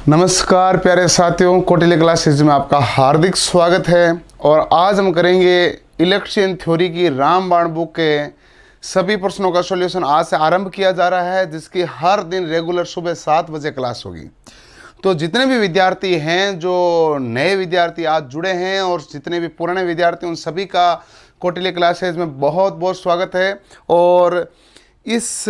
नमस्कार प्यारे साथियों, कौटिल्य क्लासेज में आपका हार्दिक स्वागत है। और आज हम करेंगे इलेक्शन थ्योरी की रामबाण बुक के सभी प्रश्नों का सॉल्यूशन। आज से आरंभ किया जा रहा है, जिसकी हर दिन रेगुलर सुबह 7 बजे क्लास होगी। तो जितने भी विद्यार्थी हैं, जो नए विद्यार्थी आज जुड़े हैं और जितने भी पुराने विद्यार्थी, उन सभी का कौटिल्य क्लासेज में बहुत बहुत स्वागत है। और इस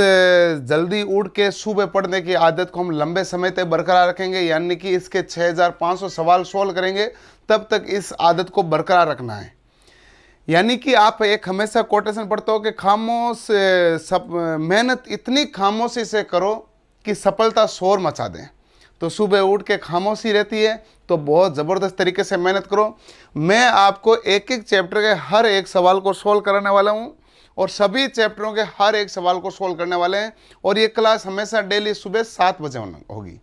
जल्दी उठ के सुबह पढ़ने की आदत को हम लंबे समय तक बरकरार रखेंगे, यानी कि इसके 6500 सवाल सोल्व करेंगे, तब तक इस आदत को बरकरार रखना है। यानी कि आप एक हमेशा कोटेशन पढ़ते हो कि खामोश मेहनत इतनी खामोशी से करो कि सफलता शोर मचा दें। तो सुबह उठ के खामोशी रहती है, तो बहुत ज़बरदस्त तरीके से मेहनत करो। मैं आपको एक एक चैप्टर के हर एक सवाल को सोल्व कराने वाला हूँ और सभी चैप्टरों के हर एक सवाल को सोल्व करने वाले हैं। और ये क्लास हमेशा डेली सुबह 7 बजे होगी।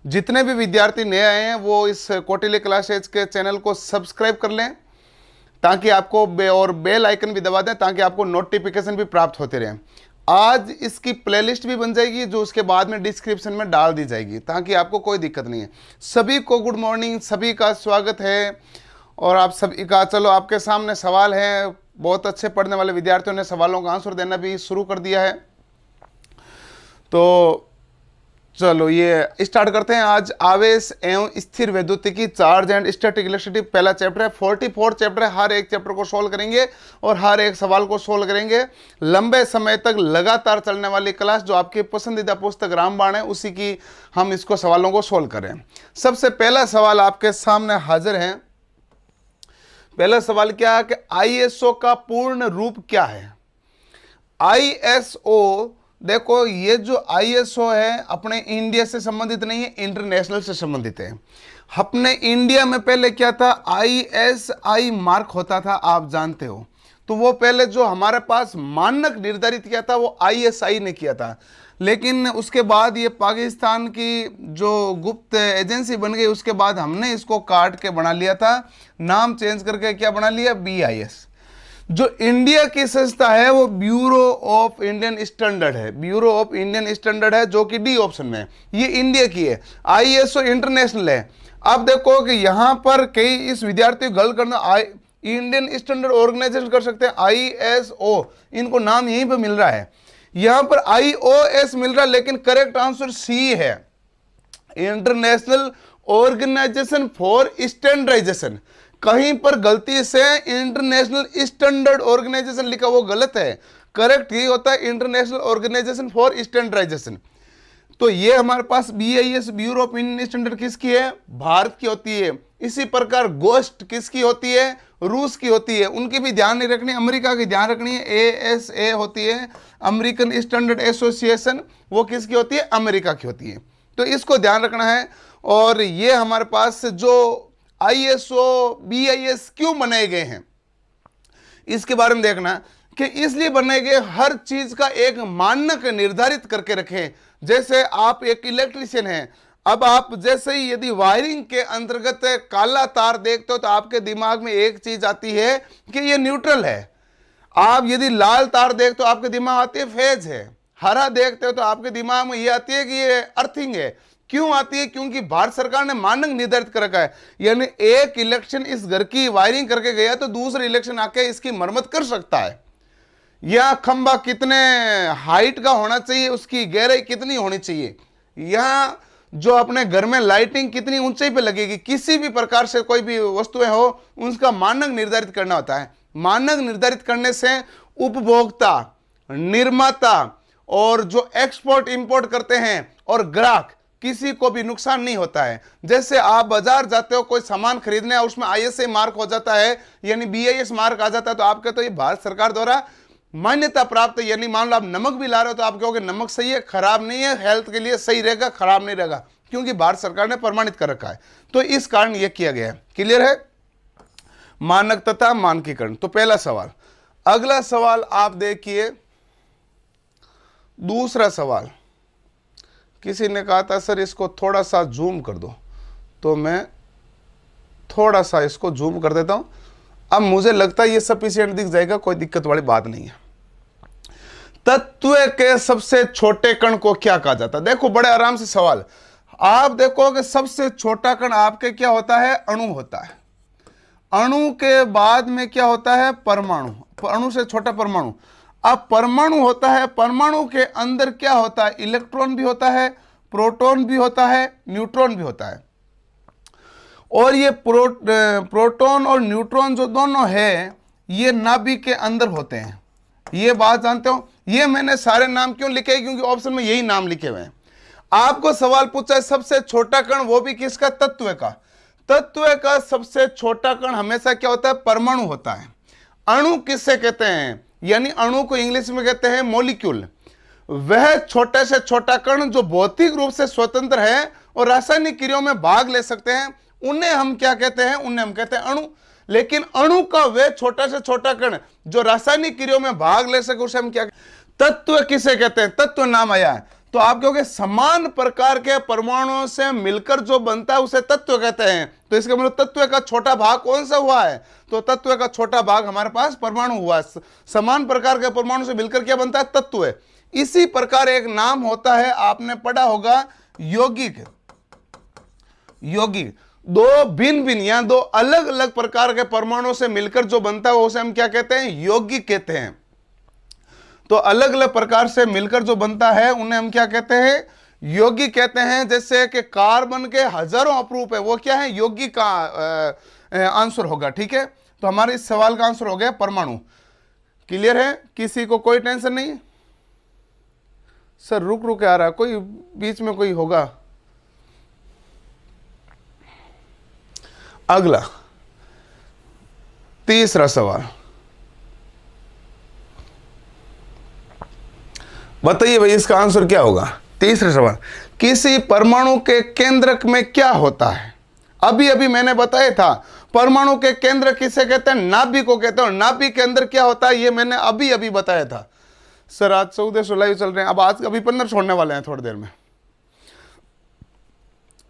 जितने भी विद्यार्थी नए आए हैं वो इस कौटिल्य क्लासेज के चैनल को सब्सक्राइब कर लें, ताकि आपको और बेल आइकन भी दबा दें, ताकि आपको नोटिफिकेशन भी प्राप्त होते रहें। आज इसकी प्लेलिस्ट भी बन जाएगी, जो उसके बाद में डिस्क्रिप्शन में डाल दी जाएगी, ताकि आपको कोई दिक्कत नहीं है। सभी को गुड मॉर्निंग, सभी का स्वागत है। और आप सभी का, चलो आपके सामने सवाल है। बहुत अच्छे पढ़ने वाले विद्यार्थियों ने सवालों का आंसर देना भी शुरू कर दिया है। तो चलो ये स्टार्ट करते हैं। आज आवेश एवं स्थिर वैद्युतिकी, चार्ज एंड स्टैटिक इलेक्ट्रिसिटी पहला चैप्टर है। 44 चैप्टर है। हर एक चैप्टर को सोल्व करेंगे और हर एक सवाल को सोल्व करेंगे। लंबे समय तक लगातार चलने वाली क्लास, जो आपकी पसंदीदा पुस्तक रामबाण है, उसी की हम इसको सवालों को सोल्व करें। सबसे पहला सवाल आपके सामने हाजिर है। पहला सवाल क्या है कि आईएसओ का पूर्ण रूप क्या है। आईएसओ, देखो ये जो आईएसओ है अपने इंडिया से संबंधित नहीं है, इंटरनेशनल से संबंधित है। अपने इंडिया में पहले क्या था, आईएसआई मार्क होता था, आप जानते हो। तो वो पहले जो हमारे पास मानक निर्धारित किया था वो आईएसआई ने किया था। लेकिन उसके बाद ये पाकिस्तान की जो गुप्त एजेंसी बन गई, उसके बाद हमने इसको काट के बना लिया था, नाम चेंज करके क्या बना लिया, बीआईएस। जो इंडिया की संस्था है वो ब्यूरो ऑफ इंडियन स्टैंडर्ड है। ब्यूरो ऑफ इंडियन स्टैंडर्ड है, जो कि डी ऑप्शन में है। ये इंडिया की है। आईएसओ इंटरनेशनल है। अब देखो कि यहाँ पर कई इस विद्यार्थी को गलत करना, इंडियन स्टैंडर्ड ऑर्गेनाइजेशन कर सकते हैं, आईएसओ, इनको नाम यहीं पर मिल रहा है। यहां पर आईओएस मिल रहा है, लेकिन करेक्ट आंसर सी है, इंटरनेशनल ऑर्गेनाइजेशन फॉर स्टैंडर्डाइजेशन। कहीं पर गलती से इंटरनेशनल स्टैंडर्ड ऑर्गेनाइजेशन लिखा, वो गलत है। करेक्ट ये होता है इंटरनेशनल ऑर्गेनाइजेशन फॉर स्टैंडर्डाइजेशन। तो ये हमारे पास BIS, bureau of Indian standard, किसकी है, भारत की होती है। इसी प्रकार गोस्ट किसकी होती है, रूस की होती है। उनकी भी ध्यान नहीं रखनी, अमेरिका की ध्यान रखनी है। एएसए होती है, अमेरिकन स्टैंडर्ड एसोसिएशन, वो किसकी होती है, अमेरिका की होती है। तो इसको ध्यान रखना है। और ये हमारे पास जो आईएसओ, बीआईएस क्यों बनाए गए हैं, इसके बारे में देखना कि इसलिए बनाए गए, हर चीज का एक मानक निर्धारित करके रखें। जैसे आप एक इलेक्ट्रीशियन हैं, अब आप जैसे ही यदि वायरिंग के अंतर्गत काला तार देखते हो तो आपके दिमाग में एक चीज आती है कि ये न्यूट्रल है। आप यदि लाल तार देखते हो आपके दिमाग आती है फेज है। हरा देखते हो तो आपके दिमाग में ये आती है कि ये अर्थिंग है। क्यों आती है, क्योंकि भारत सरकार ने मानक निर्धारित कर रखा है। यानी एक इलेक्शन इस घर की वायरिंग करके गया तो दूसरे इलेक्शन आके इसकी मरम्मत कर सकता है। यह खंबा कितने हाइट का होना चाहिए, उसकी गहराई कितनी होनी चाहिए, यहां जो अपने घर में लाइटिंग कितनी ऊंचाई पे लगेगी, किसी भी प्रकार से कोई भी वस्तुएं हो, उसका मानक निर्धारित करना होता है। मानक निर्धारित करने से उपभोक्ता, निर्माता और जो एक्सपोर्ट इंपोर्ट करते हैं और ग्राहक, किसी को भी नुकसान नहीं होता है। जैसे आप बाजार जाते हो कोई सामान खरीदने, उसमें आईएसआई मार्क हो जाता है, यानी बीआईएस मार्क आ जाता है, तो आप कहते हो ये भारत सरकार द्वारा मान्यता प्राप्त है। यानी मान लो आप नमक भी ला रहे हो तो आप कहोगे नमक सही है, खराब नहीं है, हेल्थ के लिए सही रहेगा, खराब नहीं रहेगा, क्योंकि भारत सरकार ने प्रमाणित कर रखा है। तो इस कारण यह किया गया है। क्लियर है, मानक तथा मानकीकरण। तो पहला सवाल। अगला सवाल आप देखिए, दूसरा सवाल। किसी ने कहा था सर इसको थोड़ा सा जूम कर दो, तो मैं थोड़ा सा इसको जूम कर देता हूं। अब मुझे लगता है ये सफिशिएंट दिख जाएगा, कोई दिक्कत वाली बात नहीं है। तत्व के सबसे छोटे कण को क्या कहा जाता है, देखो बड़े आराम से सवाल। आप देखो कि सबसे छोटा कण आपके क्या होता है, अणु होता है। अणु के बाद में क्या होता है, परमाणु, अणु से छोटा परमाणु। अब परमाणु होता है, परमाणु के अंदर क्या होता है, इलेक्ट्रॉन भी होता है, प्रोटॉन भी होता है, न्यूट्रॉन भी होता है। और ये प्रोटॉन और न्यूट्रॉन जो दोनों है ये नाभिक के अंदर होते हैं, ये बात जानते हो। ये मैंने सारे नाम क्यों लिखे, क्योंकि ऑप्शन में यही नाम लिखे हुए हैं। आपको सवाल पूछा है सबसे छोटा कण, वो भी किसका, तत्व का। तत्व का सबसे छोटा कण हमेशा क्या होता है, परमाणु होता है। अणु किससे कहते हैं, यानी अणु को इंग्लिश में कहते हैं मॉलिक्यूल। वह छोटे से छोटा कण जो भौतिक रूप से स्वतंत्र है और रासायनिक क्रियाओं में भाग ले सकते हैं, उन्हें हम क्या कहते हैं, उन्हें हम कहते हैं अणु। लेकिन अणु का वह छोटा से छोटा कण जो रासायनिक क्रियाओं में भाग ले सके, उसे हम क्या, तत्व किसे कहते हैं, तत्व नाम आया है। तो आप कहोगे समान प्रकार के परमाणुओं से मिलकर जो बनता है उसे तत्व कहते हैं। तो इसका मतलब तत्व का छोटा भाग कौन सा हुआ है, तो तत्व का छोटा भाग हमारे पास परमाणु हुआ। समान प्रकार के परमाणु से मिलकर क्या बनता है, तत्व है। इसी प्रकार एक नाम होता है, आपने पढ़ा होगा, यौगिक। यौगिक दो भिन्न भिन्न या दो अलग अलग प्रकार के परमाणुओं से मिलकर जो बनता है उसे हम क्या कहते हैं, यौगिक कहते हैं। तो अलग अलग प्रकार से मिलकर जो बनता है उन्हें हम क्या कहते हैं, यौगिक कहते हैं। जैसे कि कार्बन के हजारों अपरूप है, वो क्या है, यौगिक का आंसर होगा। ठीक है, तो हमारे इस सवाल का आंसर हो गया परमाणु। क्लियर है, किसी को कोई टेंशन नहीं। सर रुक रुक आ रहा है, कोई बीच में कोई होगा। अगला तीसरा सवाल बताइए भाई, इसका आंसर क्या होगा। तीसरा सवाल, किसी परमाणु के केंद्रक में क्या होता है। अभी अभी मैंने बताया था परमाणु के केंद्र किसे कहते हैं, नाभिक को कहते हैं। और नाभिक के अंदर क्या होता है ये मैंने अभी अभी बताया था। सर आज 1400 लाइव चल रहे हैं, अब आज अभी 15 छोड़ने वाले हैं थोड़ी देर में।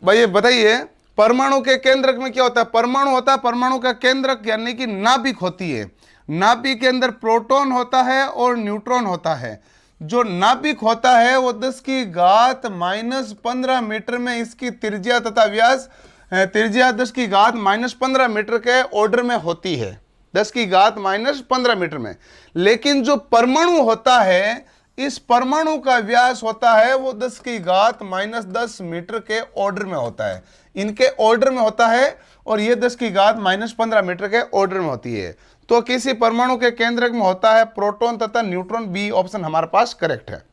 भाई बताइए परमाणु के केंद्रक में क्या होता है, परमाणु होता है, परमाणु का केंद्रक यानी कि नाभिक होती है। नाभिक के अंदर प्रोटॉन होता है और न्यूट्रॉन होता है। जो नाभिक होता है वो 10 की घात -15 मीटर में इसकी त्रिज्या तथा व्यास, त्रिज्या 10 की घात -15 मीटर के ऑर्डर में होती है, 10 की घात -15 मीटर में। लेकिन जो परमाणु होता है, इस परमाणु का व्यास होता है वो 10 की घात -10 मीटर के ऑर्डर में होता है, इनके ऑर्डर में होता है। और ये 10 की घात -15 मीटर के ऑर्डर में होती है। तो किसी परमाणु के केंद्रक में होता है प्रोटॉन तथा न्यूट्रॉन। बी ऑप्शन हमारे पास करेक्ट है।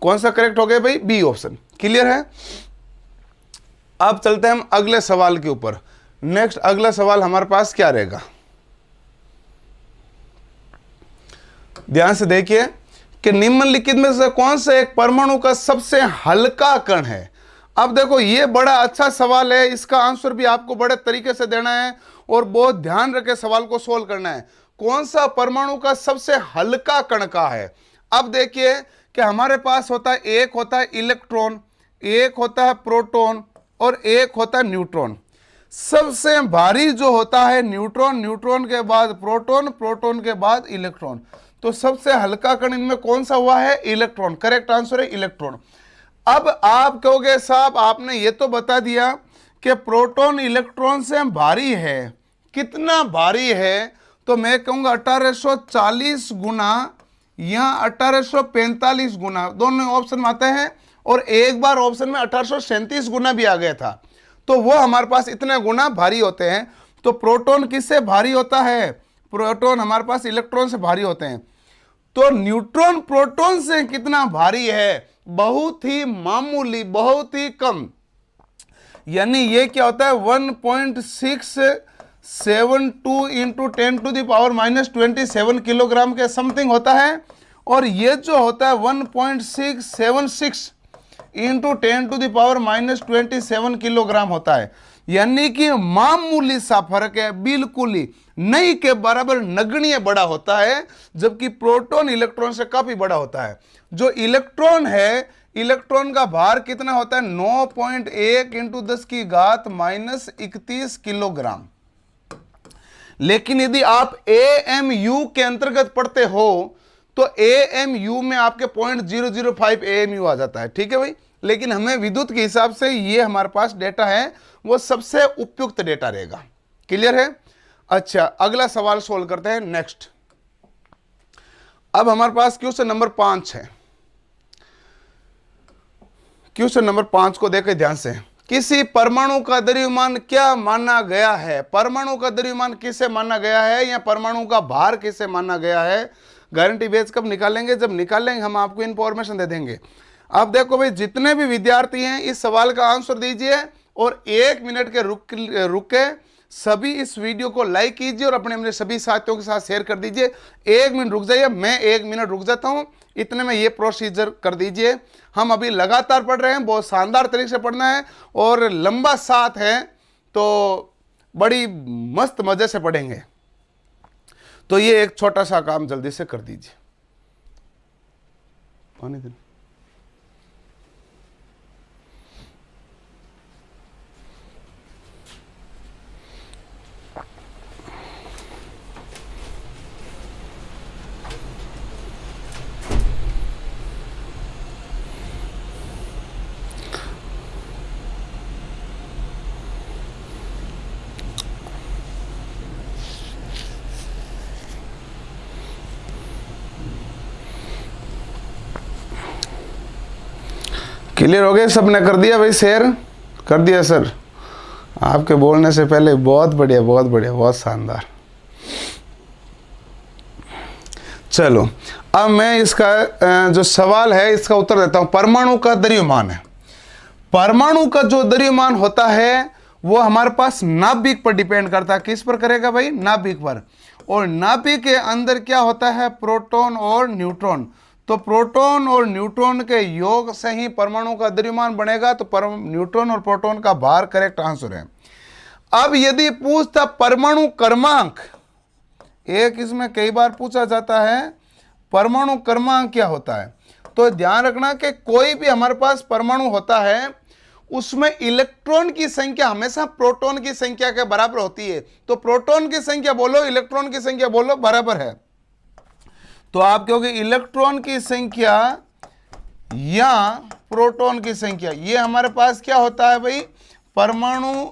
कौन सा करेक्ट हो गया भाई, बी ऑप्शन। क्लियर है। अब चलते हैं हम अगले सवाल के ऊपर। नेक्स्ट अगला सवाल हमारे पास क्या रहेगा, ध्यान से देखिए कि निम्नलिखित में से कौन सा एक परमाणु का सबसे हल्का कण है। अब देखो ये बड़ा अच्छा सवाल है, इसका आंसर भी आपको बड़े तरीके से देना है और बहुत ध्यान रखे सवाल को सोल्व करना है। कौन सा परमाणु का सबसे हल्का कण का है। अब देखिए कि हमारे पास होता है, एक होता है इलेक्ट्रॉन, एक होता है प्रोटॉन और एक होता है न्यूट्रॉन। सबसे भारी जो होता है न्यूट्रॉन, न्यूट्रॉन के बाद प्रोटॉन, प्रोटॉन के बाद इलेक्ट्रॉन। तो सबसे हल्का कण इनमें कौन सा हुआ है, इलेक्ट्रॉन। करेक्ट आंसर है इलेक्ट्रॉन। अब आप कहोगे साहब आपने ये तो बता दिया कि प्रोटॉन इलेक्ट्रॉन से भारी है, कितना भारी है, तो मैं कहूंगा 1840 गुना या 1845 गुना, दोनों ऑप्शन में आते हैं। और एक बार ऑप्शन में 1837 गुना भी आ गया था, तो वो हमारे पास इतने गुना भारी होते हैं। तो प्रोटॉन किससे भारी होता है, प्रोटॉन हमारे पास इलेक्ट्रॉन से भारी होते हैं। तो न्यूट्रॉन प्रोटॉन से कितना भारी है, बहुत ही मामूली, बहुत ही कम। यानी ये क्या होता है 1.672 इंटू 10⁻⁻27 किलोग्राम के समथिंग होता है। और ये जो होता है 1.676 इंटू 10⁻⁻27 किलोग्राम होता है। यानी कि मामूली सा फर्क है, बिल्कुल ही नहीं के बराबर नगण्य बड़ा होता है, जबकि प्रोटॉन इलेक्ट्रॉन से काफी बड़ा होता है। जो इलेक्ट्रॉन है, इलेक्ट्रॉन का भार कितना होता है 9.1 इंटू 10 की घात -31 किलोग्राम। लेकिन यदि आप AMU के अंतर्गत पढ़ते हो तो AMU में आपके 0.005 AMU आ जाता है, ठीक है भाई। लेकिन हमें विद्युत के हिसाब से ये हमारे पास डेटा है वो सबसे उपयुक्त डेटा रहेगा। क्लियर है? अच्छा, अगला सवाल सोल्व करते हैं। नेक्स्ट, अब हमारे पास क्वेश्चन नंबर 5 है। क्वेश्चन नंबर 5 को देखें ध्यान से। किसी परमाणु का द्रव्यमान क्या माना गया है? परमाणु का द्रव्यमान किसे माना गया है, या परमाणु का भार किसे माना गया है? गारंटी बेस कब निकालेंगे? जब निकालेंगे हम आपको इंफॉर्मेशन दे देंगे। अब देखो भाई, जितने भी विद्यार्थी हैं इस सवाल का आंसर दीजिए और 1 मिनट के रुक के सभी इस वीडियो को लाइक कीजिए और अपने अपने सभी साथियों के साथ शेयर कर दीजिए। 1 मिनट रुक जाइए, मैं 1 मिनट रुक जाता हूं, इतने में ये प्रोसीजर कर दीजिए। हम अभी लगातार पढ़ रहे हैं, बहुत शानदार तरीके से पढ़ना है और लंबा साथ है तो बड़ी मस्त मजे से पढ़ेंगे। तो ये एक छोटा सा काम जल्दी से कर दीजिए। पानी दिन क्लियर हो गए? सबने कर दिया भाई? शेयर कर दिया सर? आपके बोलने से पहले बहुत बढ़िया, बहुत बढ़िया, बहुत शानदार। चलो, अब मैं इसका जो सवाल है इसका उत्तर देता हूं। परमाणु का द्रव्यमान है। परमाणु का जो द्रव्यमान होता है वो हमारे पास नाभिक पर डिपेंड करता है। किस पर करेगा भाई? नाभिक पर। और नाभिक के अंदर क्या होता है? प्रोटॉन और न्यूट्रॉन। तो प्रोटॉन और न्यूट्रॉन के योग से ही परमाणु का द्रव्यमान बनेगा। तो न्यूट्रॉन और प्रोटॉन का भार करेक्ट आंसर है। अब यदि पूछता परमाणु क्रमांक, एक इसमें कई बार पूछा जाता है परमाणु क्रमांक क्या होता है, तो ध्यान रखना कि कोई भी हमारे पास परमाणु होता है उसमें इलेक्ट्रॉन की संख्या हमेशा प्रोटॉन की संख्या के बराबर होती है। तो प्रोटॉन की संख्या बोलो, इलेक्ट्रॉन की संख्या बोलो, बराबर है। तो आप कहोगे इलेक्ट्रॉन की संख्या या प्रोटॉन की संख्या, ये हमारे पास क्या होता है भाई? परमाणु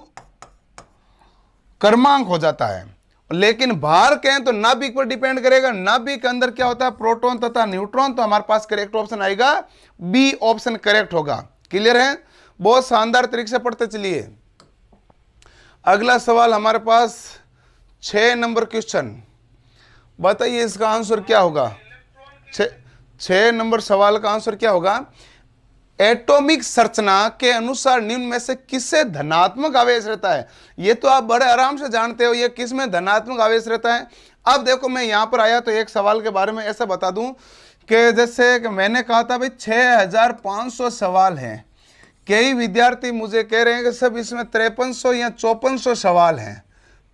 क्रमांक हो जाता है। लेकिन भार कहें तो नाभिक पर डिपेंड करेगा। नाभिक के अंदर क्या होता है? प्रोटॉन तथा न्यूट्रॉन। तो हमारे पास करेक्ट ऑप्शन आएगा बी ऑप्शन करेक्ट होगा। क्लियर है? बहुत शानदार तरीके से पढ़ते चलिए। अगला सवाल हमारे पास 6 नंबर क्वेश्चन, बताइए इसका आंसर क्या होगा? 6 नंबर सवाल का आंसर क्या होगा? एटॉमिक संरचना के अनुसार निम्न में से किससे धनात्मक आवेश रहता है? ये तो आप बड़े आराम से जानते हो, ये किस में धनात्मक आवेश रहता है। अब देखो, मैं यहां पर आया तो एक सवाल के बारे में ऐसा बता दूं कि जैसे कि मैंने कहा था भाई 6500 सवाल हैं। कई विद्यार्थी मुझे कह रहे हैं कि सब इसमें 5300 या 5400 सवाल हैं,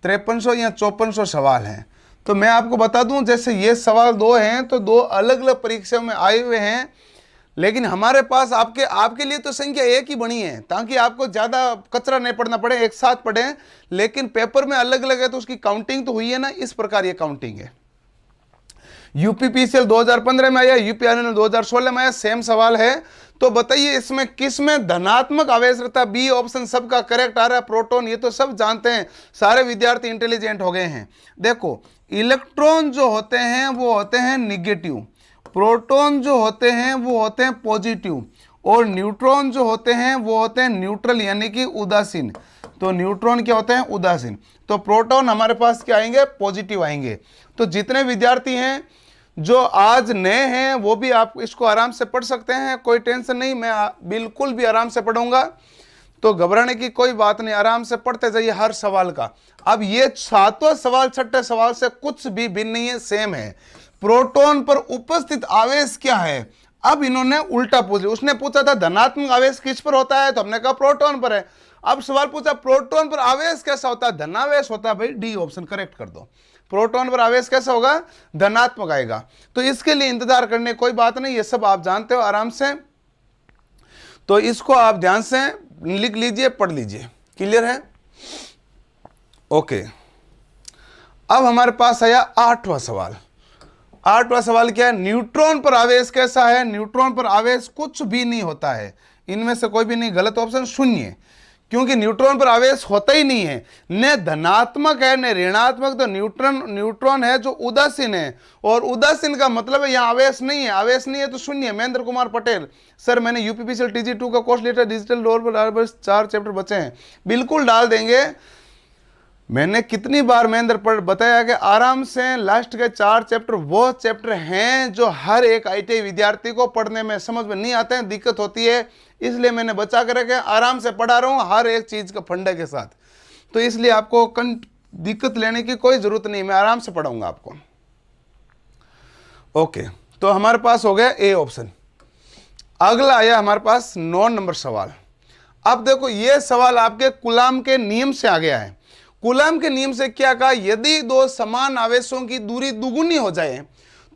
5300 या 5400 सवाल हैं। तो मैं आपको बता दूं, जैसे ये सवाल 2 हैं तो 2 अलग अलग परीक्षाओं में आए हुए हैं, लेकिन हमारे पास आपके लिए तो संख्या एक ही बनी है ताकि आपको ज़्यादा कचरा नहीं पढ़ना पड़े, एक साथ पढ़ें। लेकिन पेपर में अलग अलग है तो उसकी काउंटिंग तो हुई है ना, इस प्रकार ये काउंटिंग है। यूपीपीसीएल 2015 में आया, यूपीआरएनएल 2016 में आया, सेम सवाल है। तो बताइए इसमें किस में धनात्मक आवेश रहता है? बी ऑप्शन सबका करेक्ट आ रहा है, प्रोटॉन। ये तो सब जानते हैं, सारे विद्यार्थी इंटेलिजेंट हो गए हैं। देखो, इलेक्ट्रॉन जो होते हैं वो होते हैं निगेटिव, प्रोटॉन जो होते हैं वो होते हैं पॉजिटिव, और न्यूट्रॉन जो होते हैं वो होते हैं न्यूट्रल यानी कि उदासीन। तो न्यूट्रॉन क्या होते हैं? उदासीन। तो प्रोटॉन हमारे पास क्या आएंगे? पॉजिटिव आएंगे। तो जितने विद्यार्थी हैं जो आज नए हैं वो भी आप इसको आराम से पढ़ सकते हैं, कोई टेंशन नहीं, मैं बिल्कुल भी आराम से पढ़ूंगा। तो घबराने की कोई बात नहीं, आराम से पढ़ते जाइए हर सवाल का। अब ये 7वां सवाल 6ठे सवाल से कुछ भी भिन्न नहीं है, सेम है। प्रोटॉन पर उपस्थित आवेश क्या है? अब इन्होंने उल्टा पूछा, उसने पूछा था धनात्मक आवेश किस पर होता है, तो हमने कहा प्रोटॉन पर है। अब सवाल पूछा प्रोटॉन पर आवेश कैसा होता है? धनावेश होता है। भाई डी ऑप्शन करेक्ट कर दो। प्रोटॉन पर आवेश कैसा होगा? धनात्मक आएगा। तो इसके लिए इंतजार करने कोई बात नहीं, ये सब आप जानते हो आराम से। तो इसको आप ध्यान से लिख लीजिए, पढ़ लीजिए। क्लियर है? ओके, अब हमारे पास आया 8वां सवाल। 8वां सवाल क्या है? न्यूट्रॉन पर आवेश कैसा है? न्यूट्रॉन पर आवेश कुछ भी नहीं होता है, इनमें से कोई भी नहीं, गलत ऑप्शन शून्य, क्योंकि न्यूट्रॉन पर आवेश होता ही नहीं है, न धनात्मक है न ऋणात्मक, तो न्यूट्रॉन है जो उदासीन है, और उदासीन का मतलब है यहाँ आवेश नहीं है, आवेश नहीं है तो शून्य। महेंद्र कुमार पटेल, सर मैंने यूपीपीसीएल TG2 का कोर्स लिया था, डिजिटल डोर पर 4 चैप्टर बचे हैं, बिल्कुल डाल देंगे। मैंने कितनी बार महेंद्र पर बताया कि आराम से लास्ट के 4 चैप्टर वो चैप्टर हैं जो हर एक ITI विद्यार्थी को पढ़ने में समझ में नहीं आते हैं, दिक्कत होती है, इसलिए मैंने बचा कर रखे, आराम से पढ़ा रहा हूँ हर एक चीज का फंडे के साथ, तो इसलिए आपको दिक्कत लेने की कोई जरूरत नहीं, मैं आराम से पढ़ाऊंगा आपको। ओके, तो हमारे पास हो गया ए ऑप्शन। अगला आया हमारे पास 9 नंबर सवाल। अब देखो ये सवाल आपके कूलाम के नियम से आ गया है। कूलाम के नियम से क्या कहा, यदि दो समान आवेशों की दूरी दुगुनी हो जाए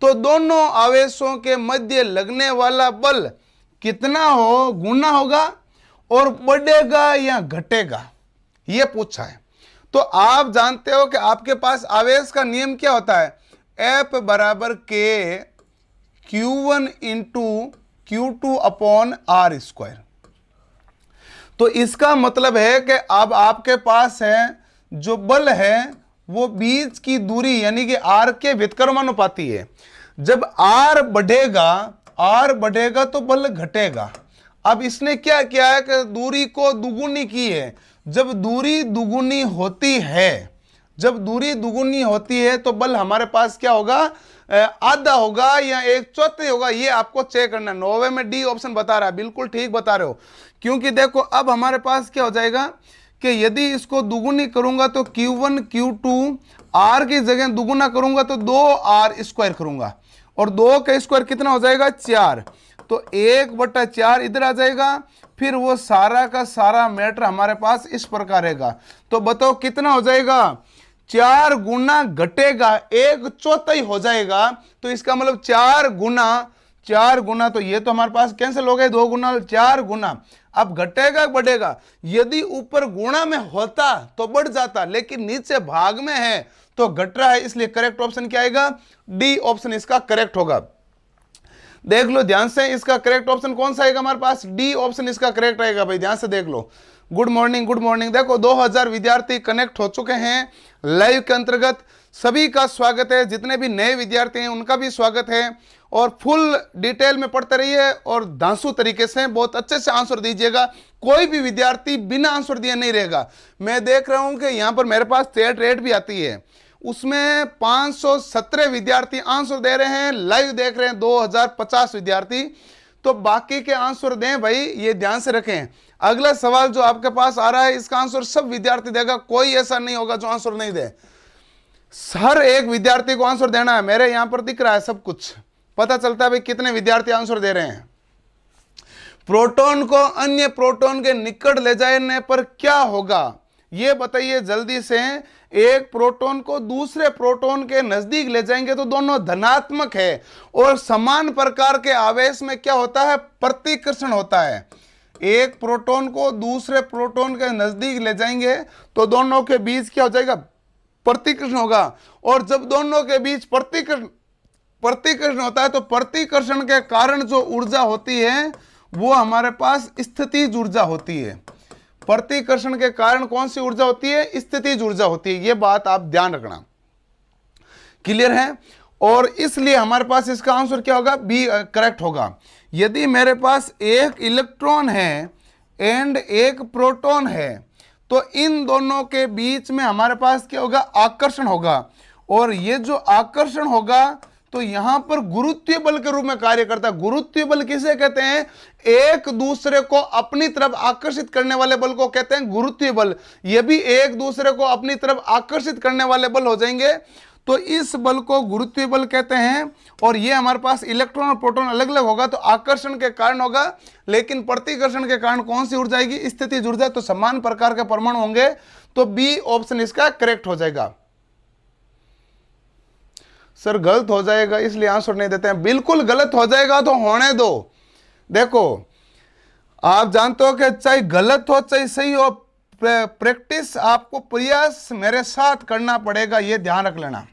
तो दोनों आवेशों के मध्य लगने वाला बल कितना गुना होगा और बढ़ेगा या घटेगा, यह पूछा है। तो आप जानते हो कि आपके पास आवेश का नियम क्या होता है, F बराबर K Q1 into Q2 upon R square. तो इसका मतलब है कि अब आपके पास है जो बल है वो बीच की दूरी यानी कि R के व्युत्क्रमानुपाती है। जब R बढ़ेगा तो बल घटेगा। अब इसने क्या किया है कि दूरी को दुगुनी की है। जब दूरी दुगुनी होती है तो बल हमारे पास क्या होगा, आधा होगा या 1/4 होगा, ये आपको चेक करना है। 9वें में डी ऑप्शन बता रहा है, बिल्कुल ठीक बता रहे हो, क्योंकि देखो अब हमारे पास क्या हो जाएगा कि यदि इसको दुगुनी करूंगा तो Q1 Q2 R की जगह दुगुना करूंगा तो 2R स्क्वायर करूंगा, और 2 का स्क्वायर कितना हो जाएगा 4, तो 1/4 इधर आ जाएगा। फिर वो सारा का सारा मैटर हमारे पास इस प्रकार रहेगा। तो बताओ कितना हो जाएगा, 4 गुना घटेगा, 1/4 हो जाएगा। तो इसका मतलब 4 गुना, तो ये तो हमारे पास कैंसिल हो गए, 2 गुना 4 गुना। अब घटेगा बढ़ेगा, यदि ऊपर गुणा में होता तो बढ़ जाता, लेकिन नीचे भाग में है तो घट रहा है, इसलिए करेक्ट ऑप्शन क्या आएगा, डी ऑप्शन इसका करेक्ट होगा। देख लो ध्यान से, इसका करेक्ट ऑप्शन कौन सा आएगा हमारे पास, डी ऑप्शन इसका करेक्ट आएगा भाई, ध्यान से देख लो। Good morning. देखो 2000 विद्यार्थी कनेक्ट हो चुके हैं लाइव के अंतर्गत, सभी का स्वागत है। जितने भी नए विद्यार्थी हैं उनका भी स्वागत है, और फुल डिटेल में पढ़ते रहिए और धांसू तरीके से बहुत अच्छे से आंसर दीजिएगा। कोई भी विद्यार्थी बिना आंसर दिए नहीं रहेगा। मैं देख रहा हूं कि यहां पर मेरे पास टेट रेट भी आती है, उसमें 517 विद्यार्थी आंसर दे रहे हैं, लाइव देख रहे हैं 2050 विद्यार्थी, तो बाकी के आंसर दें भाई, ये ध्यान से रखें। अगला सवाल जो आपके पास आ रहा है इसका आंसर सब विद्यार्थी देगा, कोई ऐसा नहीं होगा जो आंसर नहीं दे। हर एक विद्यार्थी को आंसर देना है। मेरे यहां पर दिख रहा है सब कुछ, पता चलता है भाई कितने विद्यार्थी आंसर दे रहे हैं। प्रोटॉन को अन्य प्रोटॉन के निकट ले जाने पर क्या होगा, यह बताइए जल्दी से। एक प्रोटॉन को दूसरे प्रोटॉन के नजदीक ले जाएंगे तो दोनों धनात्मक है, और समान प्रकार के आवेश में क्या होता है, प्रतिकर्षण होता है। एक प्रोटॉन को दूसरे प्रोटॉन के नजदीक ले जाएंगे तो दोनों के बीच क्या हो जाएगा, प्रतिकर्षण होगा। और जब दोनों के बीच प्रतिकर्षण होता है तो प्रतिकर्षण के कारण जो ऊर्जा होती है वो हमारे पास स्थितिज ऊर्जा होती है। प्रतिकर्षण के कारण कौन सी ऊर्जा होती है, स्थितिज ऊर्जा होती है। ये बात आप ध्यान रखना, क्लियर है। और इसलिए हमारे पास इसका आंसर क्या होगा, बी करेक्ट होगा। यदि मेरे पास एक इलेक्ट्रॉन है एंड एक प्रोटॉन है तो इन दोनों के बीच में हमारे पास क्या होगा, आकर्षण होगा, और ये जो आकर्षण होगा तो यहां पर गुरुत्वीय बल के रूप में कार्य करता है। गुरुत्वीय बल किसे कहते हैं, एक दूसरे को अपनी तरफ आकर्षित करने वाले बल को कहते हैं गुरुत्वीय बल। ये भी एक दूसरे को अपनी तरफ आकर्षित करने वाले बल हो जाएंगे, तो इस बल को गुरुत्वीय बल कहते हैं। और ये हमारे पास इलेक्ट्रॉन और प्रोटॉन अलग अलग होगा तो आकर्षण के कारण होगा, लेकिन प्रतिकर्षण के कारण कौन सी ऊर्जा आएगी, स्थितिज ऊर्जा। तो समान प्रकार के परमाणु होंगे, तो बी ऑप्शन इसका करेक्ट हो जाएगा। सर गलत हो जाएगा इसलिए आंसर नहीं देते हैं, बिल्कुल गलत हो जाएगा तो होने दो। देखो आप जानते हो कि चाहे गलत हो चाहे सही हो, प्रैक्टिस आपको प्रयास मेरे साथ करना पड़ेगा, ये ध्यान रख लेना।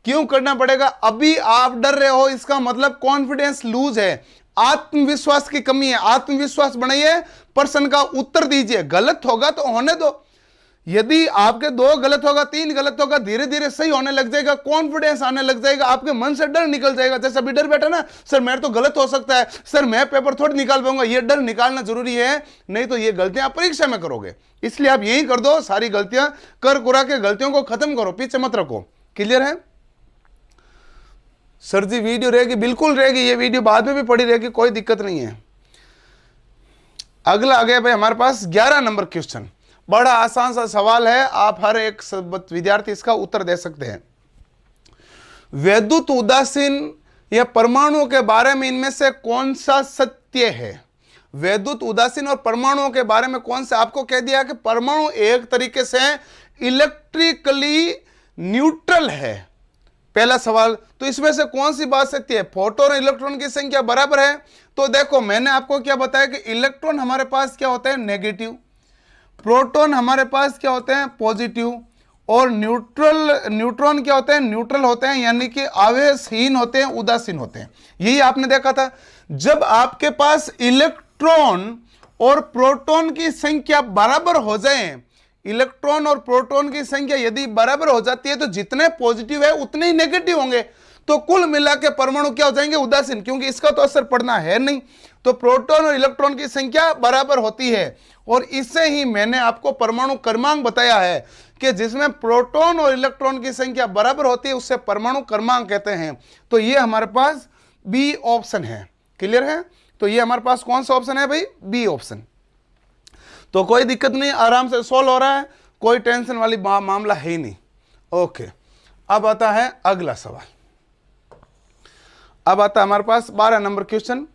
क्यों करना पड़ेगा, अभी आप डर रहे हो इसका मतलब कॉन्फिडेंस लूज है। आत्मविश्वास की कमी है, आत्मविश्वास बढ़ाइए, प्रश्न का उत्तर दीजिए। गलत होगा तो होने दो, यदि आपके 2 गलत होगा, 3 गलत होगा, धीरे धीरे सही होने लग जाएगा, कॉन्फिडेंस आने लग जाएगा, आपके मन से डर निकल जाएगा। जैसे अभी डर बैठा ना, सर मेरा तो गलत हो सकता है, सर मैं पेपर थोड़ी निकाल पाऊंगा, ये डर निकालना जरूरी है, नहीं तो ये गलतियां आप परीक्षा में करोगे। इसलिए आप यही कर दो, सारी गलतियां कर कुरा के गलतियों को खत्म करो, पीछे मत रखो। क्लियर है? सर जी वीडियो रहेगी, बिल्कुल रहेगी, ये वीडियो बाद में भी पड़ी रहेगी, कोई दिक्कत नहीं है। अगला आ गया भाई हमारे पास 11 नंबर क्वेश्चन। बड़ा आसान सा सवाल है, आप हर एक विद्यार्थी इसका उत्तर दे सकते हैं। वैद्युत उदासीन या परमाणुओं के बारे में इनमें से कौन सा सत्य है? वैद्युत उदासीन और परमाणुओं के बारे में कौन सा? आपको कह दिया कि परमाणु एक तरीके से इलेक्ट्रिकली न्यूट्रल है, पहला सवाल। तो इसमें से कौन सी बात सत्य है? प्रोटॉन और इलेक्ट्रॉन की संख्या बराबर है। तो देखो मैंने आपको क्या बताया कि इलेक्ट्रॉन हमारे पास क्या होते हैं? नेगेटिव। प्रोटॉन हमारे पास क्या होते हैं? पॉजिटिव। और न्यूट्रॉन क्या होते हैं? न्यूट्रल होते हैं, यानी कि आवेशहीन होते हैं, उदासीन होते हैं। यही आपने देखा था। जब आपके पास इलेक्ट्रॉन और प्रोटॉन की संख्या बराबर हो जाए, इलेक्ट्रॉन और प्रोटॉन की संख्या यदि बराबर हो जाती है तो जितने पॉजिटिव है उतने ही नेगेटिव होंगे, तो कुल मिला के परमाणु क्या हो जाएंगे? उदासीन, क्योंकि इसका तो असर पड़ना है नहीं। तो प्रोटॉन और इलेक्ट्रॉन की संख्या बराबर होती है, और इससे ही मैंने आपको परमाणु क्रमांक बताया है कि जिसमें प्रोटॉन और इलेक्ट्रॉन की संख्या बराबर होती है उससे परमाणु क्रमांक कहते हैं। तो ये हमारे पास बी ऑप्शन है। क्लियर है? तो ये हमारे पास कौन सा ऑप्शन है भाई? B option. तो कोई दिक्कत नहीं, आराम से सोल्व हो रहा है, कोई टेंशन वाली मामला है ही नहीं। ओके, अब आता है अगला सवाल। अब आता है हमारे पास 12 नंबर क्वेश्चन।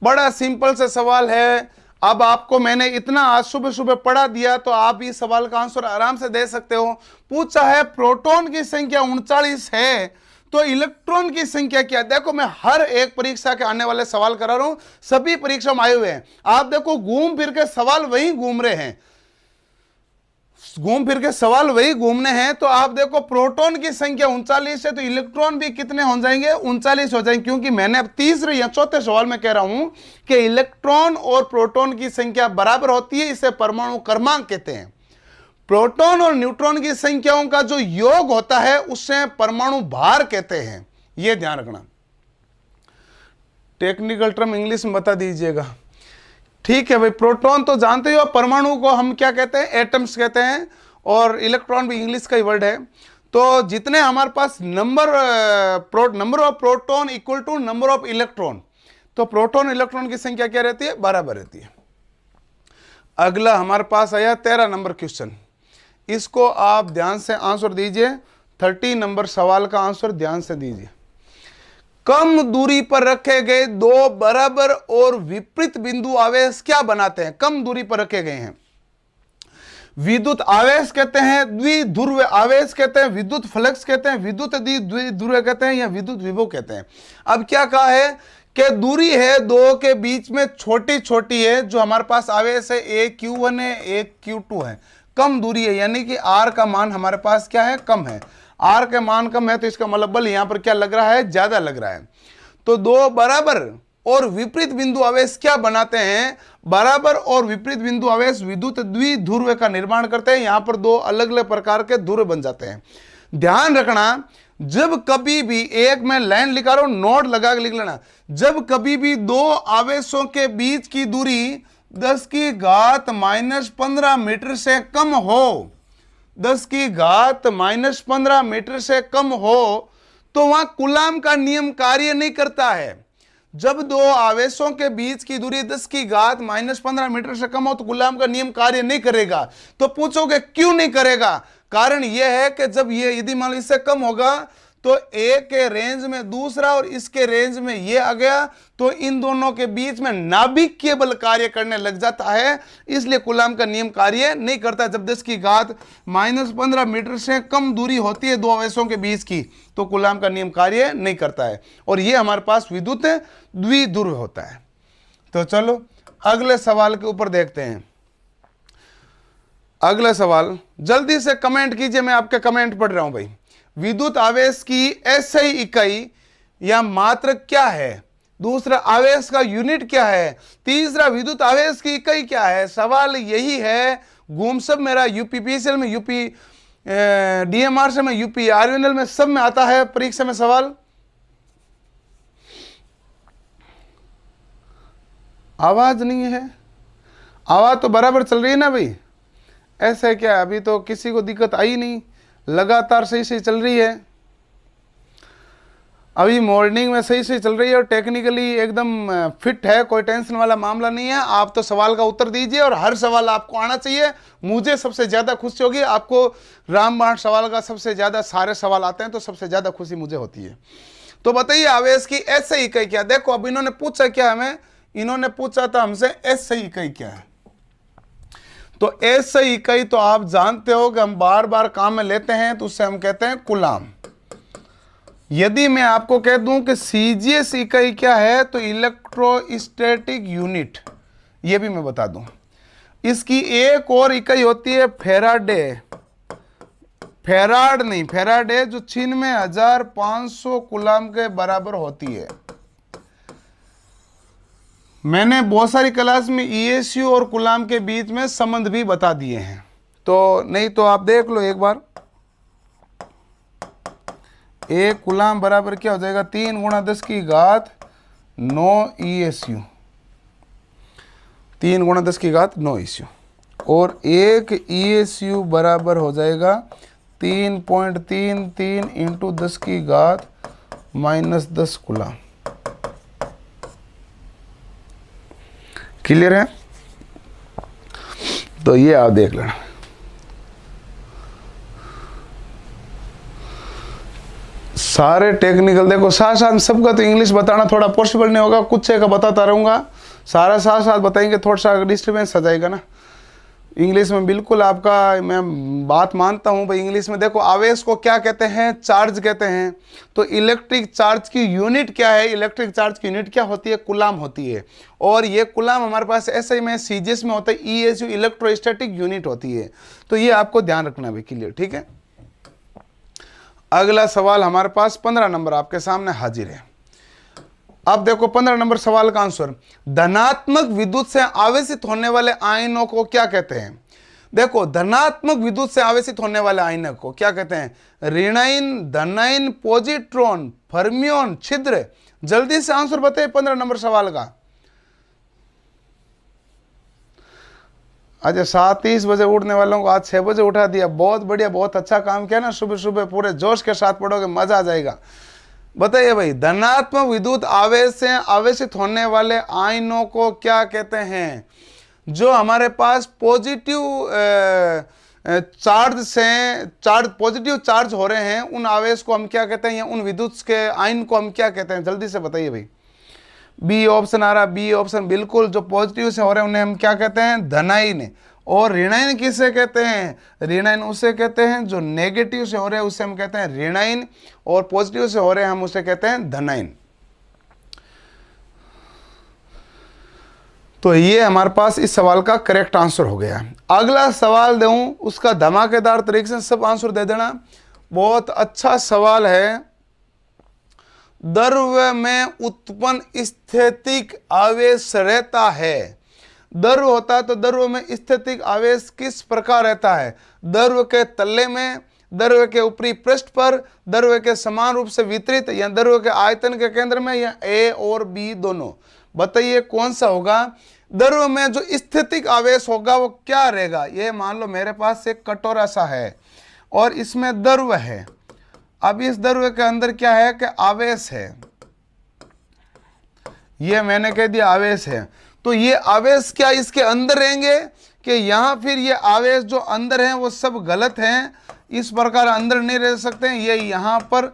बड़ा सिंपल सा सवाल है। अब आपको मैंने इतना आज सुबह सुबह पढ़ा दिया तो आप इस सवाल का आंसर आराम से दे सकते हो। पूछा है प्रोटॉन की संख्या 39 है, तो इलेक्ट्रॉन की संख्या क्या? देखो मैं हर एक परीक्षा के आने वाले सवाल करा रहा हूं, सभी परीक्षा में आए हुए हैं। आप देखो घूम फिर के सवाल वही घूम रहे हैं, घूम फिर के सवाल वही घूमने हैं। तो आप देखो प्रोटॉन की संख्या 39 है, तो इलेक्ट्रॉन भी कितने हो जाएंगे? 39 हो जाएंगे, क्योंकि मैंने अब तीसरे या चौथे सवाल में कह रहा हूं कि इलेक्ट्रॉन और प्रोटॉन की संख्या बराबर होती है, इसे परमाणु क्रमांक कहते हैं। प्रोटॉन और न्यूट्रॉन की संख्याओं का जो योग होता है उससे परमाणु भार कहते हैं, यह ध्यान रखना। टेक्निकल टर्म इंग्लिश में बता दीजिएगा। ठीक है भाई, प्रोटॉन तो जानते हो, परमाणु को हम क्या कहते हैं? एटम्स कहते हैं, और इलेक्ट्रॉन भी इंग्लिश का ही वर्ड है। तो जितने हमारे पास number of proton equal to number of electron, तो प्रोटॉन इलेक्ट्रॉन की संख्या क्या रहती है? बराबर रहती है। अगला हमारे पास आया 13 नंबर क्वेश्चन। इसको आप ध्यान से आंसर दीजिए। 30 नंबर सवाल का आंसर ध्यान से दीजिए। कम दूरी पर रखे गए 2 बराबर और विपरीत बिंदु आवेश क्या बनाते हैं? कम दूरी पर रखे गए हैं, विद्युत आवेश कहते हैं, द्विध्रुव आवेश कहते हैं, विद्युत फ्लक्स कहते हैं, विद्युत द्विध्रुव कहते हैं, या विद्युत विभव कहते हैं। अब क्या कहा है कि दूरी है 2 के बीच में छोटी छोटी है, जो हमारे पास आवेश है एक Q1 है, एक Q2 है। कम दूरी है, यानी कि R का मान हमारे पास क्या है? कम है। R का मान कम है, तो इसका मतलब बल यहां पर क्या लग रहा है? ज्यादा लग रहा है। तो 2 बराबर और विपरीत बिंदु आवेश क्या बनाते हैं? बराबर और विपरीत बिंदु आवेश विद्युत द्विध्रुव का निर्माण करते हैं। यहां पर 2 अलग अलग प्रकार के ध्रुव बन जाते हैं। ध्यान रखना, जब कभी भी, एक मैं लाइन लिखा रहा हूं, नोट लगा के लिख लेना, जब कभी भी 2 आवेशों के बीच की दूरी 10 की घात -15 मीटर से कम हो, 10 की घात -15 मीटर से कम हो, तो वहां कूलाम का नियम कार्य नहीं करता है। जब 2 आवेशों के बीच की दूरी 10 की घात -15 मीटर से कम हो तो कूलाम का नियम कार्य नहीं करेगा। तो पूछोगे क्यों नहीं करेगा? कारण यह है कि जब ये यदि मान लो इससे कम होगा तो एक के रेंज में दूसरा और इसके रेंज में ये आ गया, तो इन दोनों के बीच में नाभिकीय बल कार्य करने लग जाता है, इसलिए कूलाम का नियम कार्य नहीं करता। जब 10 की घात -15 मीटर से कम दूरी होती है 2 आवेशों के बीच की, तो कूलाम का नियम कार्य नहीं करता है, और ये हमारे पास विद्युत द्विध्रुव होता है। तो चलो अगले सवाल के ऊपर देखते हैं। अगला सवाल जल्दी से कमेंट कीजिए, मैं आपके कमेंट पढ़ रहा हूं भाई। विद्युत आवेश की एसआई इकाई या मात्रक क्या है? दूसरा आवेश का यूनिट क्या है, तीसरा विद्युत आवेश की इकाई क्या है। सवाल यही है। गुमसब मेरा यूपीपीसीएल में, यूपी डीएमआर से में, यूपी आरवीएनएल में, सब में आता है परीक्षा में सवाल। आवाज नहीं है, आवाज तो बराबर चल रही है ना भाई, ऐसा क्या है? अभी तो किसी को दिक्कत आई नहीं, लगातार सही सही चल रही है। अभी मॉर्निंग में सही सही चल रही है और टेक्निकली एकदम फिट है, कोई टेंशन वाला मामला नहीं है। आप तो सवाल का उत्तर दीजिए और हर सवाल आपको आना चाहिए। मुझे सबसे ज़्यादा खुशी होगी, आपको रामबाण सवाल का सबसे ज़्यादा सारे सवाल आते हैं तो सबसे ज़्यादा खुशी मुझे होती है। तो बताइए आवेश की ऐसे इकाई क्या। देखो अब इन्होंने पूछा क्या हमें, इन्होंने पूछा था हमसे ऐसे इकाई क्या है। तो ऐसे इकाई तो आप जानते हो कि हम बार बार काम में लेते हैं, तो उससे हम कहते हैं कूलाम। यदि मैं आपको कह दूं कि सीजीएस इकाई क्या है, तो इलेक्ट्रोस्टैटिक यूनिट, ये भी मैं बता दूं। इसकी एक और इकाई होती है फेराडे, फेराड नहीं, फेराडे, जो 96,500 कूलाम के बराबर होती है। मैंने बहुत सारी क्लास में ईएसयू और कूलाम के बीच में संबंध भी बता दिए हैं, तो नहीं तो आप देख लो एक बार। एक कूलाम बराबर क्या हो जाएगा, 3 × 10⁻9 ईएसयू, 3 × 10⁻9 ईएसयू। और एक ईएसयू बराबर हो जाएगा 3.33 × 10⁻−10 कूलाम। क्लियर है? तो ये आप देख लेना। सारे टेक्निकल देखो, साथ साथ सबका तो इंग्लिश बताना थोड़ा पॉसिबल नहीं होगा, कुछ का बताता रहूँगा, सारा साथ साथ बताएंगे, थोड़ा सा डिस्टर्बेंस आ जाएगा ना। इंग्लिश में बिल्कुल आपका मैं बात मानता हूँ भाई। इंग्लिश में देखो आवेश को क्या कहते हैं, चार्ज कहते हैं। तो इलेक्ट्रिक चार्ज की यूनिट क्या है, इलेक्ट्रिक चार्ज की यूनिट क्या होती है, कूलाम होती है। और ये कूलाम हमारे पास ऐसे ही में सीजीएस में होता है, ईएसयू इलेक्ट्रोस्टैटिक यूनिट होती है। तो ये आपको ध्यान रखना भाई, क्लियर, ठीक है। अगला सवाल हमारे पास 15 नंबर आपके सामने हाजिर है। अब देखो 15 नंबर सवाल का आंसर, धनात्मक विद्युत से आवेशित होने वाले आयनों को क्या कहते हैं। देखो धनात्मक विद्युत से आवेशित होने वाले आयनों को क्या कहते हैं, ऋणायन, धनायन, पॉजिट्रॉन, फर्मियन, छिद्र। जल्दी से आंसर बताइए 15 नंबर सवाल का। आज 7:30 बजे उठने वालों को आज 6 बजे उठा दिया, बहुत बढ़िया, बहुत अच्छा काम किया ना। सुबह सुबह पूरे जोश के साथ पढ़ोगे, मजा आ जाएगा। बताइए भाई, धनात्मक विद्युत आवेश से आवेशित होने वाले आयनों को क्या कहते हैं। जो हमारे पास पॉजिटिव चार्ज से पॉजिटिव चार्ज हो रहे हैं, उन आवेश को हम क्या कहते हैं, या उन विद्युत के आयन को हम क्या कहते हैं, जल्दी से बताइए भाई। बी ऑप्शन आ रहा, बी ऑप्शन बिल्कुल। जो पॉजिटिव से हो रहे हैं उन्हें हम क्या कहते हैं, धनायन। और ऋणायन किसे कहते हैं, ऋणायन उसे कहते हैं जो नेगेटिव से हो रहे हैं, उसे हम कहते हैं ऋणायन। और पॉजिटिव से हो रहे हैं हम उसे कहते हैं धनायन। तो ये हमारे पास इस सवाल का करेक्ट आंसर हो गया। अगला सवाल दूं, उसका धमाकेदार तरीके से सब आंसर दे देना। बहुत अच्छा सवाल है। द्रव्य में उत्पन्न स्थितिक आवेश रहता है। द्रव्य होता है तो द्रव्य में स्थितिक आवेश किस प्रकार रहता है। द्रव्य के तले में, द्रव्य के ऊपरी पृष्ठ पर, द्रव्य के समान रूप से वितरित, या द्रव्य के आयतन के केंद्र में, या ए और बी दोनों। बताइए कौन सा होगा। द्रव्य में जो स्थितिक आवेश होगा वो क्या रहेगा। ये मान लो मेरे पास एक कटोरा सा है और इसमें द्रव्य है। अब इस द्रव्य के अंदर क्या है कि आवेश है। ये मैंने कह दिया आवेश है। तो ये आवेश क्या इसके अंदर रहेंगे कि यहाँ, फिर ये आवेश जो अंदर हैं वो सब गलत हैं, इस प्रकार अंदर नहीं रह सकते हैं। ये यहाँ पर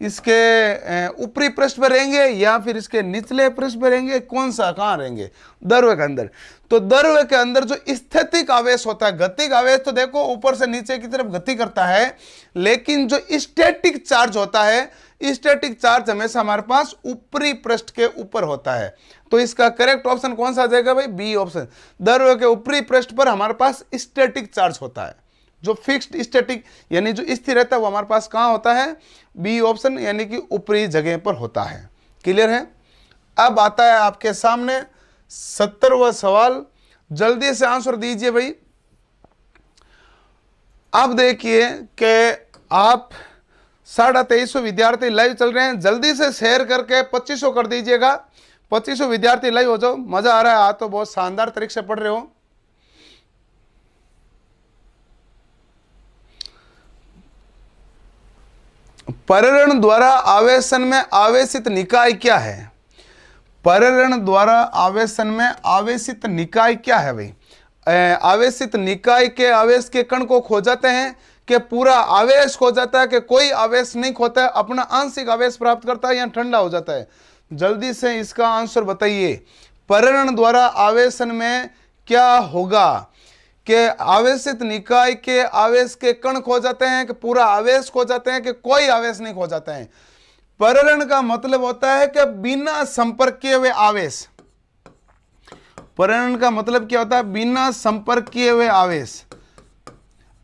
इसके ऊपरी पृष्ठ पर रहेंगे या फिर इसके निचले पृष्ठ पर रहेंगे, कौन सा कहाँ रहेंगे, द्रव्य के अंदर। तो द्रव्य के अंदर जो स्थितिक आवेश होता है, गतिक आवेश तो देखो ऊपर से नीचे की तरफ गति करता है, लेकिन जो स्टैटिक चार्ज होता है, स्टैटिक चार्ज हमेशा हमारे पास ऊपरी पृष्ठ के ऊपर होता है। तो इसका करेक्ट ऑप्शन कौन सा आ जाएगा भाई, बी ऑप्शन। द्रव्य के ऊपरी पृष्ठ पर हमारे पास स्टैटिक चार्ज होता है, जो फिक्स्ड स्टैटिक यानी जो स्थिर रहता है वो हमारे पास कहाँ होता है, बी ऑप्शन, यानी कि ऊपरी जगह पर होता है। क्लियर है। अब आता है आपके सामने 70वां सवाल, जल्दी से आंसर दीजिए भाई। अब देखिए कि आप 2350 विद्यार्थी लाइव चल रहे हैं, जल्दी से शेयर करके 2500 कर दीजिएगा। 2500 विद्यार्थी लाइव हो जाओ, मजा आ रहा है, आज तो बहुत शानदार तरीके से पढ़ रहे हो। परारण द्वारा आवेशन में आवेशित निकाय क्या है? परारण द्वारा आवेशन में आवेशित निकाय क्या है भाई? आवेशित निकाय के आवेश के कण को खो जाते हैं कि पूरा आवेश खो जाता है कि कोई आवेश नहीं खोता है, अपना आंशिक आवेश प्राप्त करता है या ठंडा हो जाता है? जल्दी से इसका आंसर बताइए। परारण द्वारा आवेशन में क्या होगा कि आवेशित निकाय के आवेश के कण खो जाते हैं कि पूरा आवेश खो जाते हैं कि कोई आवेश नहीं खो जाता है? परारण का मतलब होता है कि बिना संपर्क किए हुए आवेश। परारण का मतलब क्या होता है? बिना संपर्क किए हुए आवेश।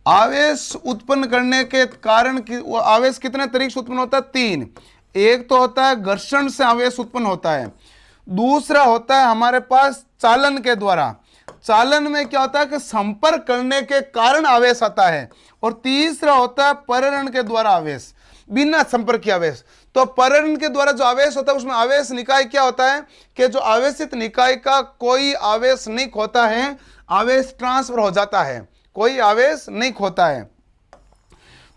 आवेश उत्पन्न करने के कारण वो आवेश कितने तरीके से उत्पन्न होता है? 3। एक तो होता है घर्षण से आवेश उत्पन्न होता है, दूसरा होता है हमारे पास चालन के द्वारा। चालन में क्या होता है कि संपर्क करने के कारण आवेश आता है, और तीसरा होता है परारण के द्वारा आवेश, बिना संपर्क के आवेश। तो परारण के द्वारा जो आवेश होता है उसमें आवेश निकाय क्या होता है कि जो आवेशित निकाय का कोई आवेश नहीं खोता है, आवेश ट्रांसफर हो जाता है, कोई आवेश नहीं खोता है।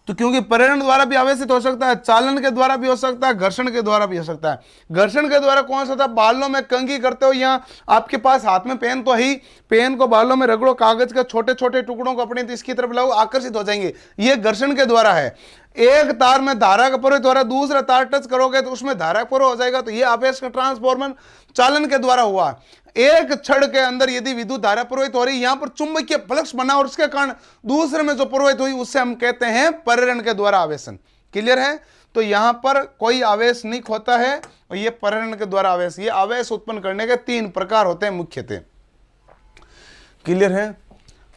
तो क्योंकि परारण द्वारा भी आवेशित हो सकता है, चालन के द्वारा भी हो सकता है, घर्षण के द्वारा भी हो सकता है। घर्षण के द्वारा कौन सा था? बालों में कंघी करते हो या आपके पास हाथ में पेन तो ही, पेन को बालों में रगड़ो, कागज के छोटे छोटे टुकड़ों को अपने इसकी तरफ लाओ, आकर्षित हो जाएंगे, ये घर्षण के द्वारा है। एक तार में धारा का प्रवाह हो रहा है, दूसरा तार टच करोगे तो उसमें धारा का प्रवाह हो जाएगा, तो ये आवेश का ट्रांसफॉर्मर चालन के द्वारा हुआ। एक छड़ के अंदर यदि विद्युत धारा प्रवाहित हो रही, यहां पर चुंबकीय फ्लक्स बना और उसके कारण दूसरे में जो प्रवाहित हुई उससे हम कहते हैं परारण के द्वारा आवेशन। क्लियर है? तो यहां पर कोई आवेश नहीं खोता है और ये परारण के द्वारा आवेश। ये आवेश उत्पन्न करने के 3 प्रकार होते हैं मुख्यतः। क्लियर है?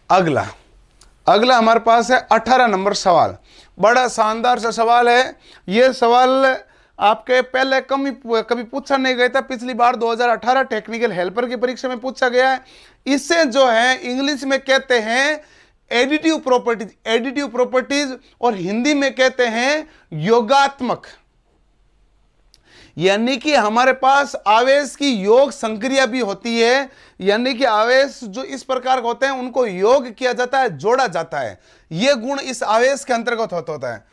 अगला हमारे पास है 18 नंबर सवाल। बड़ा शानदार सा सवाल है। यह सवाल आपके पहले कभी पूछा नहीं गया था, पिछली बार 2018 टेक्निकल हेल्पर की परीक्षा में पूछा गया है। इसे जो है इंग्लिश में कहते हैं एडिटिव प्रॉपर्टीज, और हिंदी में कहते हैं योगात्मक। यानी कि हमारे पास आवेश की योग संक्रिया भी होती है, यानी कि आवेश जो इस प्रकार होते हैं उनको योग किया जाता है, जोड़ा जाता है। यह गुण इस आवेश के अंतर्गत होता है।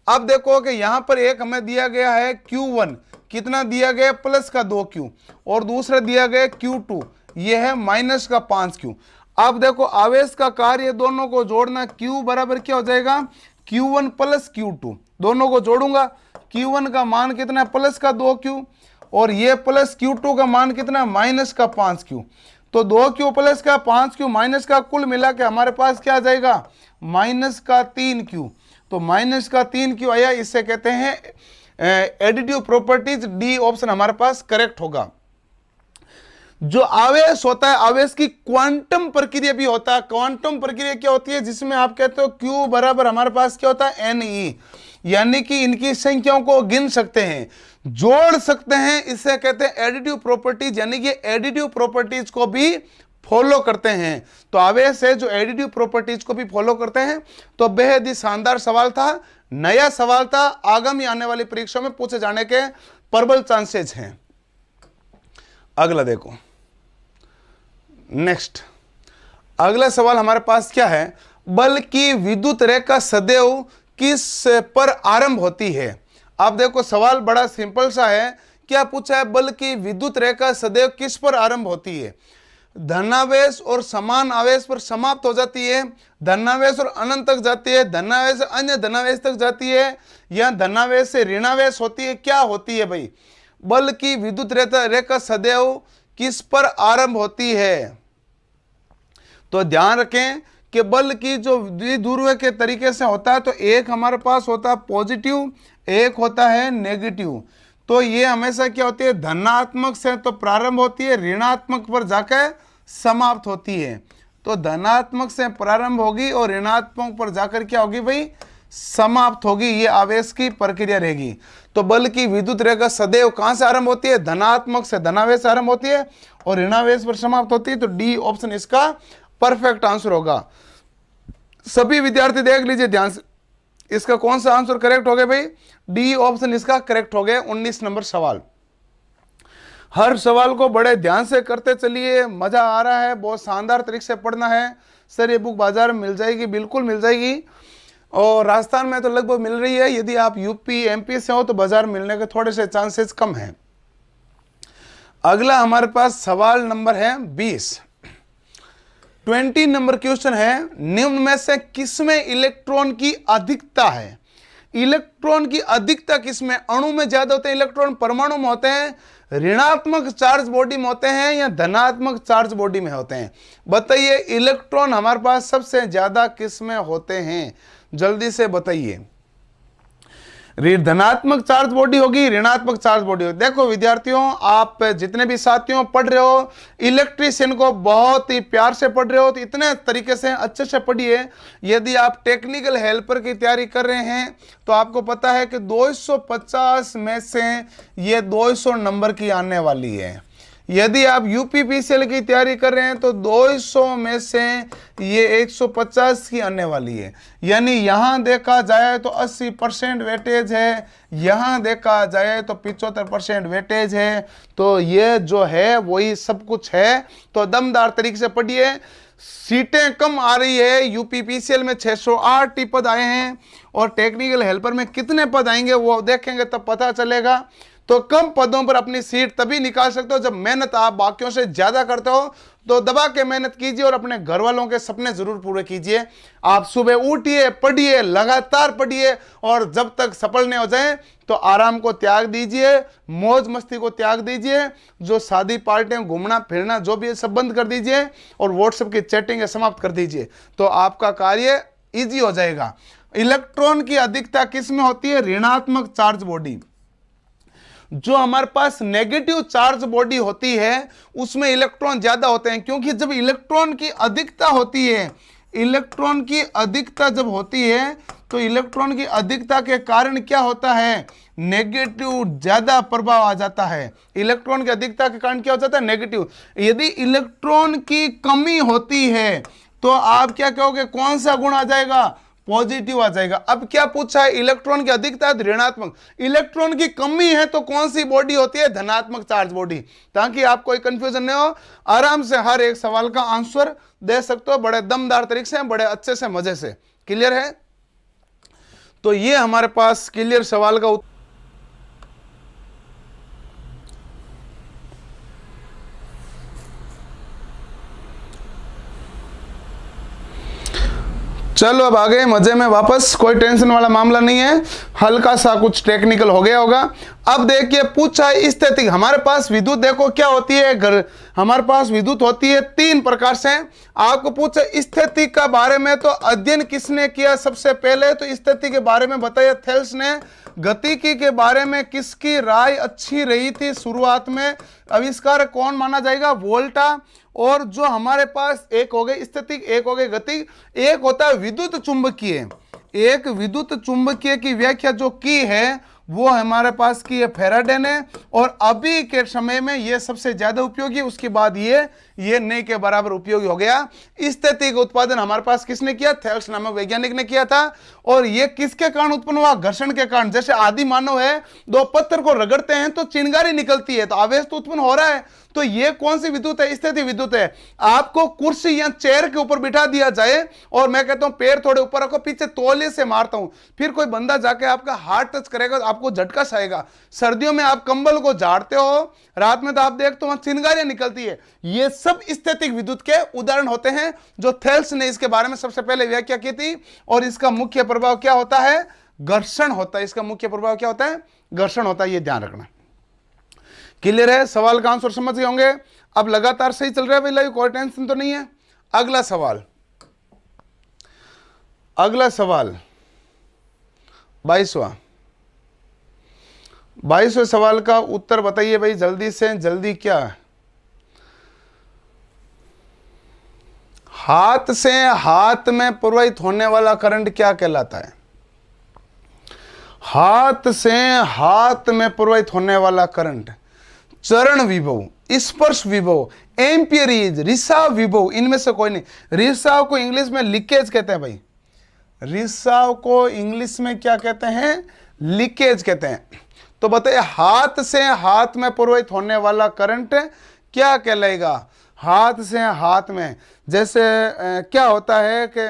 अब देखो कि यहां पर एक हमें दिया गया है Q1, कितना दिया गया? प्लस का 2Q, और दूसरा दिया गया Q2, यह है माइनस का 5Q। अब देखो आवेश का कार्य दोनों को जोड़ना, Q बराबर क्या हो जाएगा? Q1 प्लस Q2, दोनों को जोड़ूंगा। Q1 का मान कितना है? प्लस का 2Q, और ये प्लस Q2 का मान कितना है? माइनस का 5Q। तो 2Q प्लस का 5Q माइनस का कुल मिला के हमारे पास क्या आ जाएगा? माइनस का 3Q। तो माइनस का 3Q आया, इससे कहते हैं एडिटिव प्रॉपर्टीज। डी ऑप्शन हमारे पास करेक्ट होगा। जो आवेश होता है, आवेश की क्वांटम प्रक्रिया भी होता है। क्वांटम प्रक्रिया क्या होती है? जिसमें आप कहते हो Q बराबर हमारे पास क्या होता है? Ne, यानी कि इनकी संख्याओं को गिन सकते हैं, जोड़ सकते हैं, इसे कहते हैं एडिटिव प्रॉपर्टीज, यानी कि एडिटिव प्रॉपर्टीज को भी फॉलो करते हैं। तो आवेश है जो एडिटिव प्रॉपर्टीज को भी फॉलो करते हैं। तो बेहद ही शानदार सवाल था, नया सवाल था, आगामी आने वाली परीक्षा में पूछे जाने के प्रबल चांसेस हैं। अगला देखो, नेक्स्ट अगला सवाल हमारे पास क्या है? बल की विद्युत रेखा सदैव किस पर आरंभ होती है? आप देखो सवाल बड़ा सिंपल सा है। क्या पूछा है? बल की विद्युत रेखा सदैव किस पर आरंभ होती है? धनावेश और समान आवेश पर समाप्त हो जाती है, धनावेश और अनंत तक जाती है, धनावेश से अन्य धनावेश तक जाती है, या धनावेश से ऋणावेश होती है? क्या होती है भाई? बल की विद्युत रेखा सदैव किस पर आरंभ होती है? तो ध्यान रखें कि बल की जो द्विध्रुव के तरीके से होता है, तो एक हमारे पास होता है पॉजिटिव, एक होता है नेगेटिव। तो ये हमेशा क्या होती है? धनात्मक से तो प्रारंभ होती है, ऋणात्मक पर जाकर समाप्त होती है। तो धनात्मक से प्रारंभ होगी और ऋणात्मक पर जाकर क्या होगी भाई? समाप्त होगी, ये आवेश की प्रक्रिया रहेगी। तो बल की विद्युत रेखा सदैव कहां से आरंभ होती है? धनात्मक से धनावेश आरंभ होती है और ऋणावेश पर समाप्त होती है। तो डी ऑप्शन इसका परफेक्ट आंसर होगा। सभी विद्यार्थी देख लीजिए ध्यान से, इसका कौन सा आंसर करेक्ट हो गया भाई? डी ऑप्शन इसका करेक्ट हो गया। 19 नंबर सवाल। हर सवाल को बड़े ध्यान से करते चलिए, मजा आ रहा है, बहुत शानदार तरीके से पढ़ना है। सर ये बुक बाजार में मिल जाएगी? बिल्कुल मिल जाएगी, और राजस्थान में तो लगभग मिल रही है। यदि आप यूपी एमपी से हो तो बाजार मिलने के थोड़े से चांसेस कम हैं। अगला हमारे पास सवाल नंबर है 20। 20 नंबर क्वेश्चन है, निम्न में से किसमें इलेक्ट्रॉन की अधिकता है? इलेक्ट्रॉन की अधिकता किसमें? अणु में ज्यादा होते हैं इलेक्ट्रॉन, परमाणु में होते हैं, ऋणात्मक चार्ज बॉडी में होते हैं, या धनात्मक चार्ज बॉडी में होते हैं? बताइए, इलेक्ट्रॉन हमारे पास सबसे ज्यादा किसमें होते हैं? जल्दी से बताइए। धनात्मक चार्ज बॉडी होगी, ऋणात्मक चार्ज बॉडी होगी? देखो विद्यार्थियों, आप जितने भी साथियों पढ़ रहे हो, इलेक्ट्रिशियन को बहुत ही प्यार से पढ़ रहे हो, तो इतने तरीके से अच्छे से पढ़िए। यदि आप टेक्निकल हेल्पर की तैयारी कर रहे हैं तो आपको पता है कि 250 में से ये 200 नंबर की आने वाली है। यदि आप यूपीपीसीएल की तैयारी कर रहे हैं तो 200 में से ये 150 की आने वाली है। यानी यहां देखा जाए तो 80% वेटेज है, यहां देखा जाए तो 75% वेटेज है। तो ये जो है वही सब कुछ है। तो दमदार तरीके से पढ़िए। सीटें कम आ रही है, यूपीपीसीएल में 608 पद आए हैं, और टेक्निकल हेल्पर में कितने पद आएंगे वो देखेंगे तब पता चलेगा। तो कम पदों पर अपनी सीट तभी निकाल सकते हो जब मेहनत आप बाकियों से ज्यादा करते हो। तो दबा के मेहनत कीजिए और अपने घर वालों के सपने जरूर पूरे कीजिए। आप सुबह उठिए, पढ़िए, लगातार पढ़िए, और जब तक सफल नहीं हो जाए तो आराम को त्याग दीजिए, मौज मस्ती को त्याग दीजिए, जो शादी पार्टियां, घूमना फिरना जो भी है सब बंद कर दीजिए, और व्हाट्सएप की चैटिंग समाप्त कर दीजिए। तो आपका कार्य इजी हो जाएगा। इलेक्ट्रॉन की अधिकता किस में होती है? ऋणात्मक चार्ज बॉडी। जो हमारे पास नेगेटिव चार्ज बॉडी होती है उसमें इलेक्ट्रॉन ज्यादा होते हैं, क्योंकि जब इलेक्ट्रॉन की अधिकता होती है, इलेक्ट्रॉन की अधिकता जब होती है तो इलेक्ट्रॉन की अधिकता के कारण क्या होता है? नेगेटिव ज्यादा प्रभाव आ जाता है। इलेक्ट्रॉन की अधिकता के कारण क्या हो जाता है? नेगेटिव। यदि इलेक्ट्रॉन की कमी होती है तो आप क्या कहोगे? कौन सा गुण आ जाएगा? पॉजिटिव आ जाएगा। अब क्या पूछा है? इलेक्ट्रॉन की अधिकता है ऋणात्मक, इलेक्ट्रॉन की कमी है तो कौन सी बॉडी होती है? धनात्मक चार्ज बॉडी। ताकि आपको कोई कंफ्यूजन नहीं हो, आराम से हर एक सवाल का आंसर दे सकते हो बड़े दमदार तरीके से, बड़े अच्छे से, मजे से। क्लियर है? तो ये हमारे पास क्लियर सवाल का चलो अब आ गए मजे में वापस, कोई टेंशन वाला मामला नहीं है, हल्का सा कुछ टेक्निकल हो गया होगा। अब देखिए पूछा है स्थिति, हमारे पास विद्युत देखो क्या होती है, हमारे पास विद्युत होती है 3 प्रकार से। आपको पूछा स्थिति का बारे में, तो अध्ययन किसने किया सबसे पहले? तो स्थिति के बारे में बताया थेल्स ने। गतिकी के बारे में किसकी राय अच्छी रही थी शुरुआत में? आविष्कार कौन माना जाएगा? वोल्टा। और जो हमारे पास एक हो गई स्थिति, एक हो गई गति, एक होता है विद्युत चुंबकीय। एक विद्युत चुंबकीय की व्याख्या जो की है वो हमारे पास की है फैराडे ने, और अभी के समय में ये सबसे ज्यादा उपयोगी, उसके बाद ये नहीं के बराबर उपयोगी हो गया। स्थिति का उत्पादन हमारे पास किसने किया? थेल्स नामक वैज्ञानिक ने किया था। और ये किसके कारण उत्पन्न हुआ? घर्षण के कारण। जैसे आदि मानव है, 2 पत्थर को रगड़ते हैं तो चिंगारी निकलती है, तो आवेश तो उत्पन्न हो रहा है। तो ये कौन सी विद्युत है? स्थिति विद्युत है। आपको कुर्सी या चेयर के ऊपर बिठा दिया जाए और मैं कहता हूं पैर थोड़े ऊपर रखो, पीछे तौलिए से मारता हूं, फिर कोई बंदा जाके आपका हाथ टच करेगा तो आपको झटका सा आएगा। सर्दियों में आप कंबल को झाड़ते हो, रात में तो आप देखते हो वहां चिंगारियां निकलती है। ये सब स्थैतिक विद्युत के उदाहरण होते हैं, जो थेल्स ने इसके बारे में सबसे पहले व्याख्या की थी। और इसका मुख्य प्रभाव क्या होता है? घर्षण होता है। इसका मुख्य प्रभाव क्या होता है? घर्षण होता है। ये ध्यान रखना। क्लियर है? सवाल का आंसर समझ गए होंगे। अब लगातार सही चल रहा है भाई लाइव, कोई टेंशन तो नहीं है। अगला सवाल 22वें सवाल का उत्तर बताइए भाई जल्दी से जल्दी। क्या हाथ से हाथ में प्रवाहित होने वाला करंट क्या कहलाता है? हाथ से हाथ में प्रवाहित होने वाला करंट, चरण विभव, स्पर्श विभव, एम्पियरीज, रिसाव विभव, इनमें से कोई नहीं। रिसाव को इंग्लिश में लीकेज कहते हैं भाई, रिसाव को इंग्लिश में क्या कहते हैं? लीकेज कहते हैं। तो बताइए हाथ से हाथ में प्रवाहित होने वाला करंट क्या कहलाएगा? हाथ से हाथ में, जैसे क्या होता है कि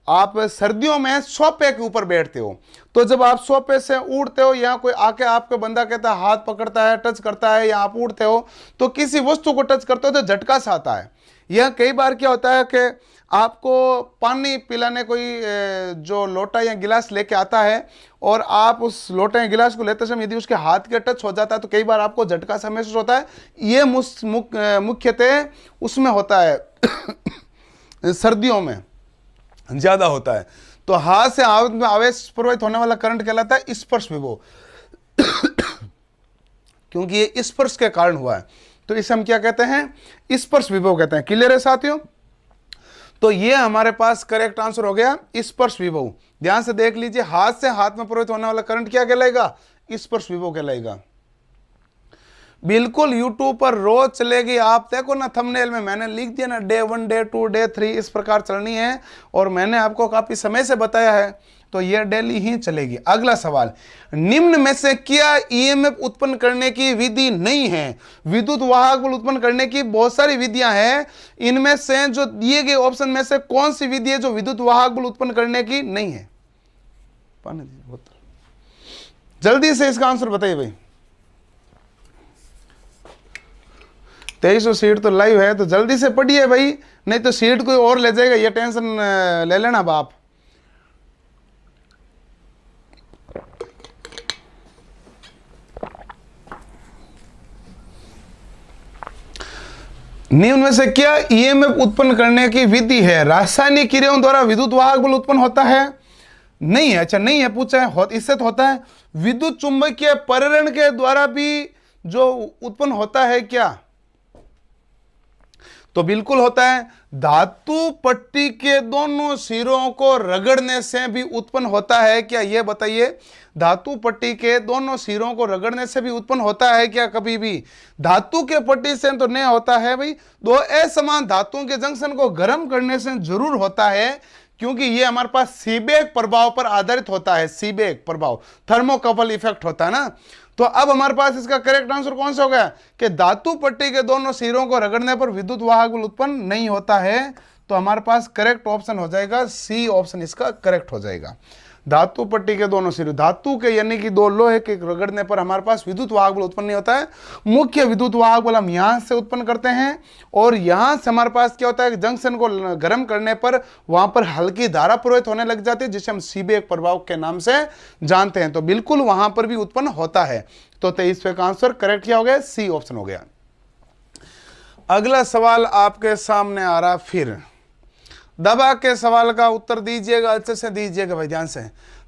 आप सर्दियों में सोफे के ऊपर बैठते हो, तो जब आप सोफे से उड़ते हो या कोई आके आपको बंदा कहता है हाथ पकड़ता है, टच करता है, या आप उड़ते हो तो किसी वस्तु को टच करते हो तो झटका सा आता है। या कई बार क्या होता है कि आपको पानी पिलाने कोई जो लोटा या गिलास लेके आता है और आप उस लोटे या गिलास को लेते समय यदि उसके हाथ के टच हो जाता है तो कई बार आपको झटका सा महसूस होता है। ये मुख्यतः उसमें होता है सर्दियों में ज्यादा होता है। तो हाथ से हाथ में आवेश प्रवाहित होने वाला करंट कहलाता है स्पर्श विभव, क्योंकि ये स्पर्श के कारण हुआ है, तो इसे हम क्या कहते हैं? स्पर्श विभव कहते हैं। क्लियर है साथियों? तो ये हमारे पास करेक्ट आंसर हो गया, स्पर्श विभव। ध्यान से देख लीजिए, हाथ से हाथ में प्रवाहित होने वाला करंट क्या कहलाएगा? स्पर्श विभव कहलाएगा। बिल्कुल यूट्यूब पर रोज चलेगी, आप देखो ना थंबनेल में मैंने लिख दिया ना, डे 1, डे 2, डे 3 इस प्रकार चलनी है, और मैंने आपको काफी समय से बताया है, तो यह डेली ही चलेगी। अगला सवाल, निम्न में से क्या ईएमएफ उत्पन्न करने की विधि नहीं है? विद्युत वाहक बल उत्पन्न करने की बहुत सारी विधियां हैं, इनमें से जो दिए गए ऑप्शन में से कौन सी विधि है जो विद्युत वाहक बल उत्पन्न करने की नहीं है? जल्दी से इसका आंसर बताइए भाई। 2300 सीट तो लाइव है, तो जल्दी से पढ़िए भाई, नहीं तो सीट कोई और ले जाएगा, ये टेंशन ले लेना बाप। निम्न में से क्या ईएमएफ उत्पन्न करने की विधि है? रासायनिक क्रियाओं द्वारा विद्युत वाहक बल उत्पन्न होता है? नहीं है। अच्छा नहीं है पूछा है, इससे तो होता है। विद्युत चुंबकीय प्रेरण के द्वारा भी जो उत्पन्न होता है क्या? तो बिल्कुल होता है। धातु पट्टी के दोनों सिरों को रगड़ने से भी उत्पन्न होता है क्या? यह बताइए, धातु पट्टी के दोनों सिरों को रगड़ने से भी उत्पन्न होता है क्या? कभी भी धातु के पट्टी से तो नहीं होता है भाई, दो असमान धातुओं के जंक्शन को गर्म करने से जरूर होता है, क्योंकि ये हमारे पास सीबेक प्रभाव पर आधारित होता है। सीबेक प्रभाव, थर्मोकपल इफेक्ट होता है ना। तो अब हमारे पास इसका करेक्ट आंसर कौन सा हो गया कि धातु पट्टी के दोनों सिरों को रगड़ने पर विद्युत वाहक बल उत्पन्न नहीं होता है। तो हमारे पास करेक्ट ऑप्शन हो जाएगा सी ऑप्शन, इसका करेक्ट हो जाएगा। धातु पट्टी के दोनों सिरे, धातु के यानी कि दो लोहे के रगड़ने पर हमारे पास विद्युत वाहक बल उत्पन्न नहीं होता है। मुख्य विद्युत वाहक बल हम यहां से उत्पन्न करते हैं, और यहां से हमारे पास क्या होता है कि जंक्शन को गर्म करने पर वहां पर हल्की धारा प्रवाहित होने लग जाती है, जिसे हम सीबेक प्रभाव के नाम से जानते हैं। तो बिल्कुल वहां पर भी उत्पन्न होता है। तो 23 का आंसर करेक्ट क्या हो गया? सी ऑप्शन हो गया। अगला सवाल आपके सामने आ रहा, फिर दबा के सवाल का उत्तर दीजिएगा, अच्छे से दीजिएगा भाई, ध्यान से।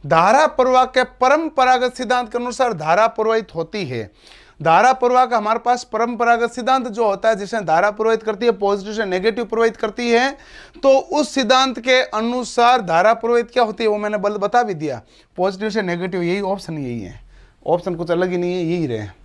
धारा प्रवाह के परंपरागत सिद्धांत के अनुसार धारा प्रवाहित होती है। धारा प्रवाह का हमारे पास परंपरागत सिद्धांत जो होता है, जिसमें धारा प्रवाहित करती है पॉजिटिव से नेगेटिव प्रवाहित करती है, तो उस सिद्धांत के अनुसार धारा प्रवाहित क्या होती है वो मैंने बता भी दिया, पॉजिटिव से नेगेटिव। यही ऑप्शन, यही है ऑप्शन, कुछ अलग ही नहीं है, यही रहे।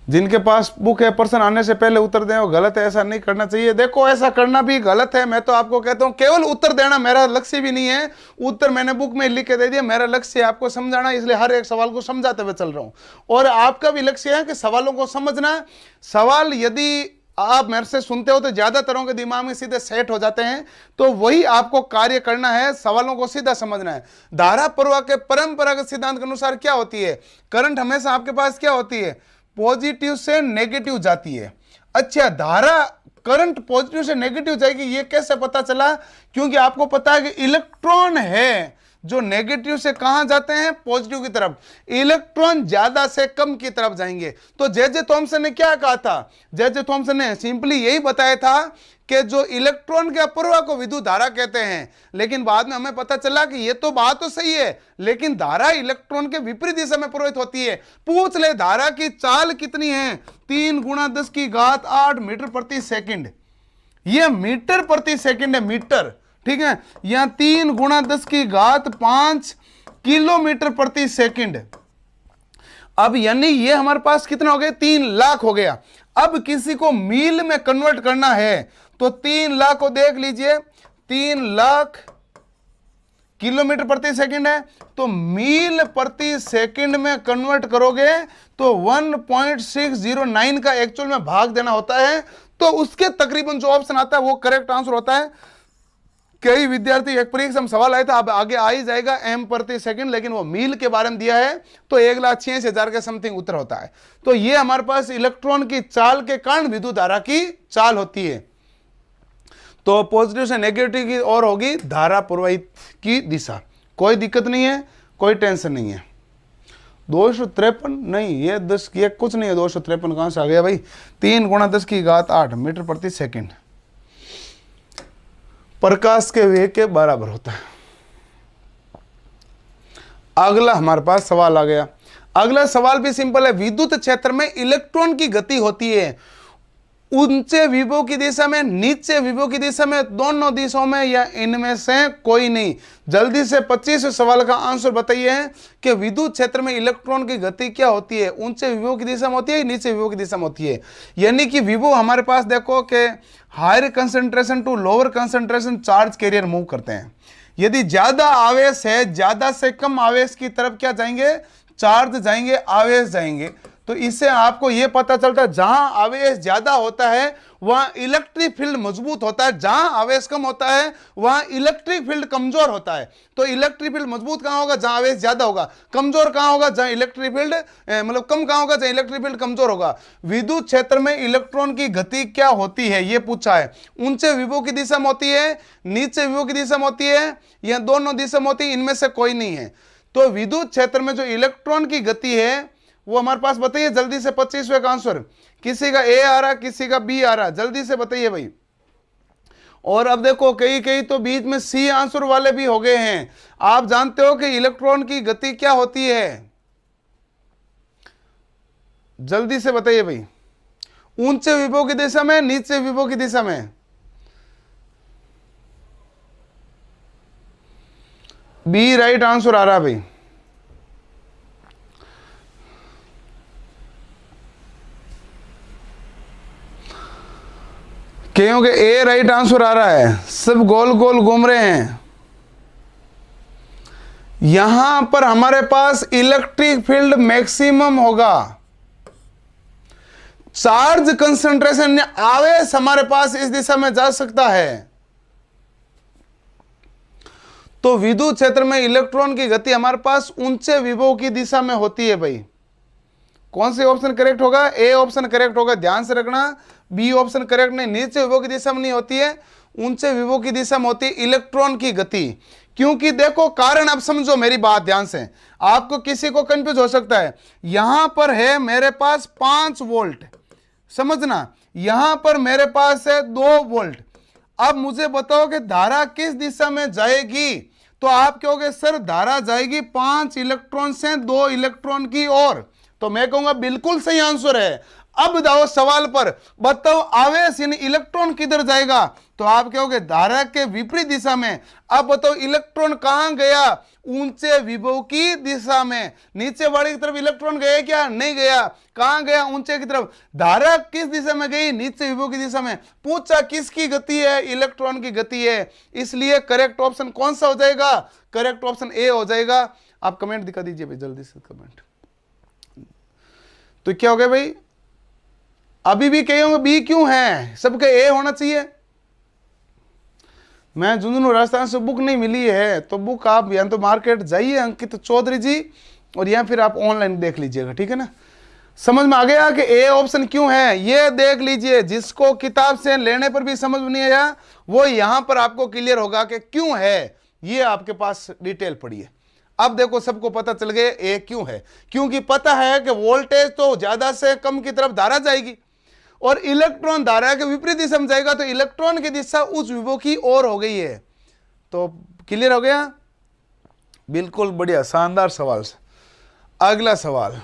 जिनके पास बुक है पर्सन आने से पहले उत्तर दें, वो गलत है, ऐसा नहीं करना चाहिए। देखो ऐसा करना भी गलत है, मैं तो आपको कहता हूं केवल उत्तर देना मेरा लक्ष्य भी नहीं है। उत्तर मैंने बुक में लिख के दे दिया, मेरा लक्ष्य है आपको समझाना, इसलिए हर एक सवाल को समझाते हुए चल रहा हूं। और आपका भी लक्ष्य है कि सवालों को समझना। सवाल यदि आप मेरे से सुनते हो तो ज्यादातरों के दिमाग में सीधे सेट हो जाते हैं, तो वही आपको कार्य करना है, सवालों को सीधा समझना है। धारा प्रवाह के परंपरागत सिद्धांत के अनुसार क्या होती है? करंट हमेशा आपके पास क्या होती है? पॉजिटिव से नेगेटिव जाती है। अच्छा, धारा करंट पॉजिटिव से नेगेटिव जाएगी, ये कैसे पता चला? क्योंकि आपको पता है कि इलेक्ट्रॉन है जो नेगेटिव से कहां जाते हैं? पॉजिटिव की तरफ। इलेक्ट्रॉन ज्यादा से कम की तरफ जाएंगे। तो जे थॉमसन ने क्या कहा था? जे थॉमसन ने सिंपली यही बताया था कि जो इलेक्ट्रॉन के प्रवाह को विद्युत धारा कहते हैं। लेकिन बाद में हमें पता चला कि ये तो बात तो सही है, लेकिन धारा इलेक्ट्रॉन के विपरीत दिशा में प्रवाहित होती है। पूछ ले धारा की चाल कितनी है? 3 × 10⁸ मीटर प्रति सेकंड। यह मीटर प्रति सेकंड है, मीटर। ठीक है, यहां 3 गुणा 10 की घात 5 किलोमीटर प्रति सेकंड। अब यानी ये हमारे पास कितना हो गया, 3 लाख हो गया। अब किसी को मील में कन्वर्ट करना है तो 3 लाख को देख लीजिए, 3 लाख किलोमीटर प्रति सेकंड है, तो मील प्रति सेकंड में कन्वर्ट करोगे तो 1.609 का एक्चुअल में भाग देना होता है। तो उसके तकरीबन जो ऑप्शन आता है वो करेक्ट आंसर होता है। कई विद्यार्थी एक परीक्षा में सवाल आया था, अब आगे आ ही जाएगा एम प्रति सेकंड, लेकिन वो मील के बारे में दिया है तो 1,86,000 के समथिंग उत्तर होता है। तो ये हमारे पास इलेक्ट्रॉन की चाल के कारण विद्युत धारा की चाल होती है। तो पॉजिटिव से नेगेटिव की ओर होगी धारा प्रवाहित की दिशा। कोई दिक्कत नहीं है, कोई टेंशन नहीं है। 253 नहीं, ये 10 ये कुछ नहीं है। 253 कहां से आ गया भाई, 3 गुणा 10 की घात 8 मीटर प्रति सेकंड प्रकाश के वेग के बराबर होता है। अगला हमारे पास सवाल आ गया। अगला सवाल भी सिंपल है। विद्युत क्षेत्र में इलेक्ट्रॉन की गति होती है ऊंचे विभव की दिशा में, नीचे विभव की दिशा में, दोनों दिशाओं में या इनमें से कोई नहीं। जल्दी से 25 सवाल का आंसर बताइए कि विद्युत क्षेत्र में इलेक्ट्रॉन की गति क्या होती है, ऊंचे विभव की दिशा में होती है, नीचे विभव की दिशा में होती है। यानी कि विभव हमारे पास देखो कि higher concentration to lower concentration charge carrier move करते हैं। यदि ज्यादा आवेश है, ज्यादा से कम आवेश की तरफ क्या जाएंगे, चार्ज जाएंगे, आवेश जाएंगे। तो इससे आपको यह पता चलता है जहां आवेश ज्यादा होता है वहां इलेक्ट्रिक फील्ड मजबूत होता है, जहां आवेश कम होता है वहां इलेक्ट्रिक फील्ड कमजोर होता है। तो इलेक्ट्रिक फील्ड मजबूत कहां होगा, जहां आवेश ज्यादा होगा। कमजोर कहां होगा, जहां इलेक्ट्रिक फील्ड मतलब कम कहां होगा, जहां इलेक्ट्रिक फील्ड कमजोर होगा। विद्युत क्षेत्र में इलेक्ट्रॉन की गति क्या होती है यह पूछा है। ऊंचे विभव की दिशा में होती है, नीचे विभव की दिशा में होती है, या दोनों दिशा में होती है, इनमें से कोई नहीं है। तो विद्युत क्षेत्र में जो इलेक्ट्रॉन की गति है वो हमारे पास बताइए जल्दी से। 25वें का आंसर किसी का ए आ रहा, किसी का बी आ रहा, जल्दी से बताइए भाई। और अब देखो कई कई तो बीच में सी आंसर वाले भी हो गए हैं। आप जानते हो कि इलेक्ट्रॉन की गति क्या होती है, जल्दी से बताइए भाई। ऊंचे विभव की दिशा में, नीचे विभव की दिशा में। बी राइट आंसर आ रहा भाई। क्योंकि ए राइट आंसर आ रहा है, सब गोल गोल घूम रहे हैं। यहां पर हमारे पास इलेक्ट्रिक फील्ड मैक्सिमम होगा, चार्ज कंसंट्रेशन आवेश हमारे पास इस दिशा में जा सकता है। तो विद्युत क्षेत्र में इलेक्ट्रॉन की गति हमारे पास ऊंचे विभव की दिशा में होती है भाई। कौन सी ऑप्शन करेक्ट होगा, ए ऑप्शन करेक्ट होगा, ध्यान से रखना। बी ऑप्शन करेक्ट नहीं, नीचे विभव की दिशा में नहीं होती है, ऊंचे विभव की दिशा में होती है इलेक्ट्रॉन की गति। क्योंकि देखो कारण अब समझो मेरी बात ध्यान से, आपको किसी को कंफ्यूज हो सकता है। यहां पर है मेरे पास 5 वोल्ट, समझना, यहां पर मेरे पास है 2 वोल्ट। अब मुझे बताओ कि धारा किस दिशा में जाएगी, तो आप कहोगे सर धारा जाएगी 5 इलेक्ट्रॉन से 2 इलेक्ट्रॉन की ओर। तो मैं कहूंगा बिल्कुल सही आंसर है। अब दाओ सवाल पर बताओ आवेश यानी इलेक्ट्रॉन किधर जाएगा, तो आप कहोगे धारा के विपरीत दिशा में। अब बताओ इलेक्ट्रॉन कहां गया, ऊंचे विभव की दिशा में। नीचे वाली की तरफ इलेक्ट्रॉन गया क्या, नहीं गया। कहां गया, ऊंचे की तरफ। धारा किस दिशा में गई, नीचे विभव की दिशा में। पूछा किसकी गति है, इलेक्ट्रॉन की गति है। इसलिए करेक्ट ऑप्शन कौन सा हो जाएगा, करेक्ट ऑप्शन ए हो जाएगा। आप कमेंट दिखा दीजिए भाई जल्दी से कमेंट। तो क्या हो गया भाई, अभी भी कहे होंगे बी क्यों है, सबके ए होना चाहिए। मैं झुंझुनू राजस्थान से बुक नहीं मिली है, तो बुक आप या तो मार्केट जाइए अंकित चौधरी जी, और या फिर आप ऑनलाइन देख लीजिएगा, ठीक है ना। समझ में आ गया कि ए ऑप्शन क्यों है, ये देख लीजिए। जिसको किताब से लेने पर भी समझ में नहीं आया वो यहां पर आपको क्लियर होगा कि क्यों है, ये आपके पास डिटेल पड़ी है। अब देखो सबको पता चल गया ए क्यों है, क्योंकि पता है कि वोल्टेज तो ज्यादा से कम की तरफ धारा जाएगी और इलेक्ट्रॉन धारा के विपरीत दिशा में जाएगा, तो इलेक्ट्रॉन की दिशा उस विभव की ओर हो गई है। तो क्लियर हो गया, बिल्कुल बढ़िया, शानदार सवाल से। अगला सवाल,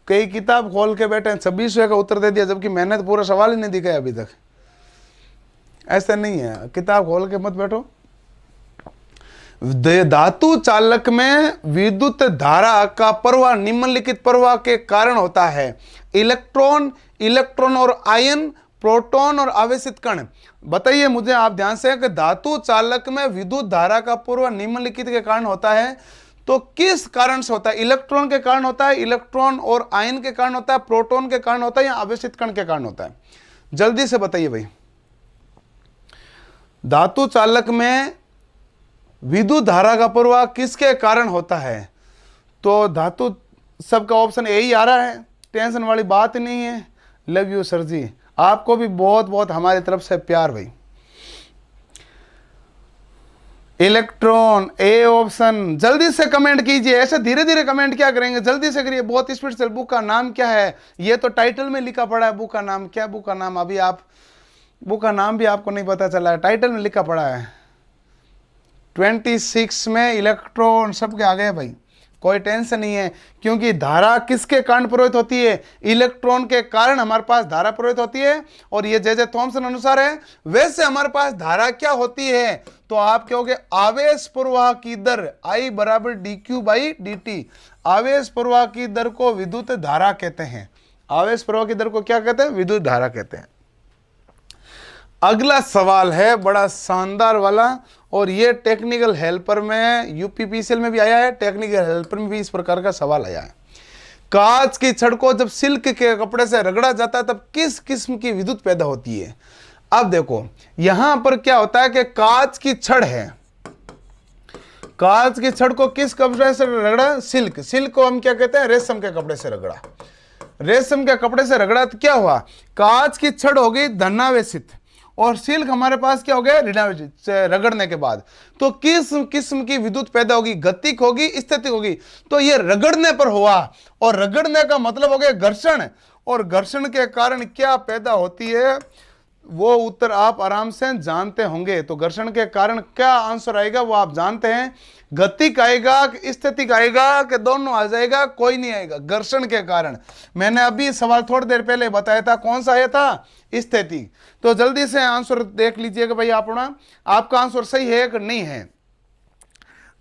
कई किताब खोल के बैठे हैं, 26 का उत्तर दे दिया, जबकि मैंने तो पूरा सवाल ही नहीं दिखाया अभी तक। ऐसा नहीं है, किताब खोल के मत बैठो। धातु चालक में विद्युत धारा का प्रवाह निम्नलिखित प्रवाह के कारण होता है। इलेक्ट्रॉन, इलेक्ट्रॉन और आयन, प्रोटॉन और आवेशित कण। बताइए मुझे आप ध्यान से कि धातु चालक में विद्युत धारा का प्रवाह निम्नलिखित के कारण होता है, तो किस कारण से होता है? इलेक्ट्रॉन के कारण होता है, इलेक्ट्रॉन और आयन के कारण होता है, प्रोटॉन के कारण होता है, या आवेशित कण के कारण होता है? जल्दी से बताइए भाई। धातु चालक में विद्युत धारा का प्रवाह किसके कारण होता है? तो धातु, सबका ऑप्शन यही आ रहा है, टेंशन वाली बात ही नहीं है। लव यू सर जी, आपको भी बहुत बहुत हमारी तरफ से प्यार भाई। Electron, A option. जल्दी से कमेंट कीजिए, ऐसे धीरे धीरे कमेंट क्या करेंगे, जल्दी से करिए, बहुत स्पीड से। बुक का नाम क्या है? ये तो टाइटल में लिखा पड़ा है बुक का नाम। क्या बुक का नाम? अभी आप बुक का नाम भी आपको नहीं पता चला है, टाइटल में लिखा पड़ा है। 26 में इलेक्ट्रॉन सबके आ गए भाई, कोई टेंशन नहीं है, क्योंकि धारा किसके कारण प्रवाहित होती है? इलेक्ट्रॉन के कारण हमारे पास धारा प्रवाहित होती है। और ये जे थॉमसन अनुसार है, वैसे हमारे पास धारा क्या होती है? तो आप कहोगे आवेश प्रवाह की दर I बराबर dq बाई dt। आवेश प्रवाह की दर को विद्युत धारा कहते हैं। आवेश प्रवाह की दर को क्या कहते हैं? विद्युत धारा कहते हैं। अगला सवाल है बड़ा शानदार वाला, और ये टेक्निकल हेल्पर में, यूपीपीसीएल में भी आया है, टेक्निकल हेल्पर में भी इस प्रकार का सवाल आया है। कांच की छड़ को जब सिल्क के कपड़े से रगड़ा जाता है तब किस किस्म की विद्युत पैदा होती है? अब देखो यहां पर क्या होता है कि कांच की छड़ है, कांच की छड़ को किस कपड़े से रगड़ा? सिल्क। सिल्क को हम क्या कहते हैं? रेशम के कपड़े से रगड़ा। रेशम के कपड़े से रगड़ा तो क्या हुआ? कांच की छड़ हो गई धनावेशित, और सिल्क हमारे पास क्या हो गया? ऋणावेशित। रगड़ने के बाद तो किस किस्म की विद्युत पैदा होगी? गतिक होगी, स्थितिक होगी। तो ये रगड़ने पर हुआ, और रगड़ने का मतलब हो गया घर्षण, और घर्षण के कारण क्या पैदा होती है वो उत्तर आप आराम से जानते होंगे। तो घर्षण के कारण क्या आंसर आएगा वो आप जानते हैं। गतिक आएगा कि स्थितिक आएगा कि दोनों आ जाएगा? कोई नहीं आएगा, घर्षण के कारण। मैंने अभी सवाल थोड़ी देर पहले बताया था, कौन सा आया था? स्थिति। तो जल्दी से आंसर देख लीजिएगा भाई, आपका आंसर सही है कि नहीं है,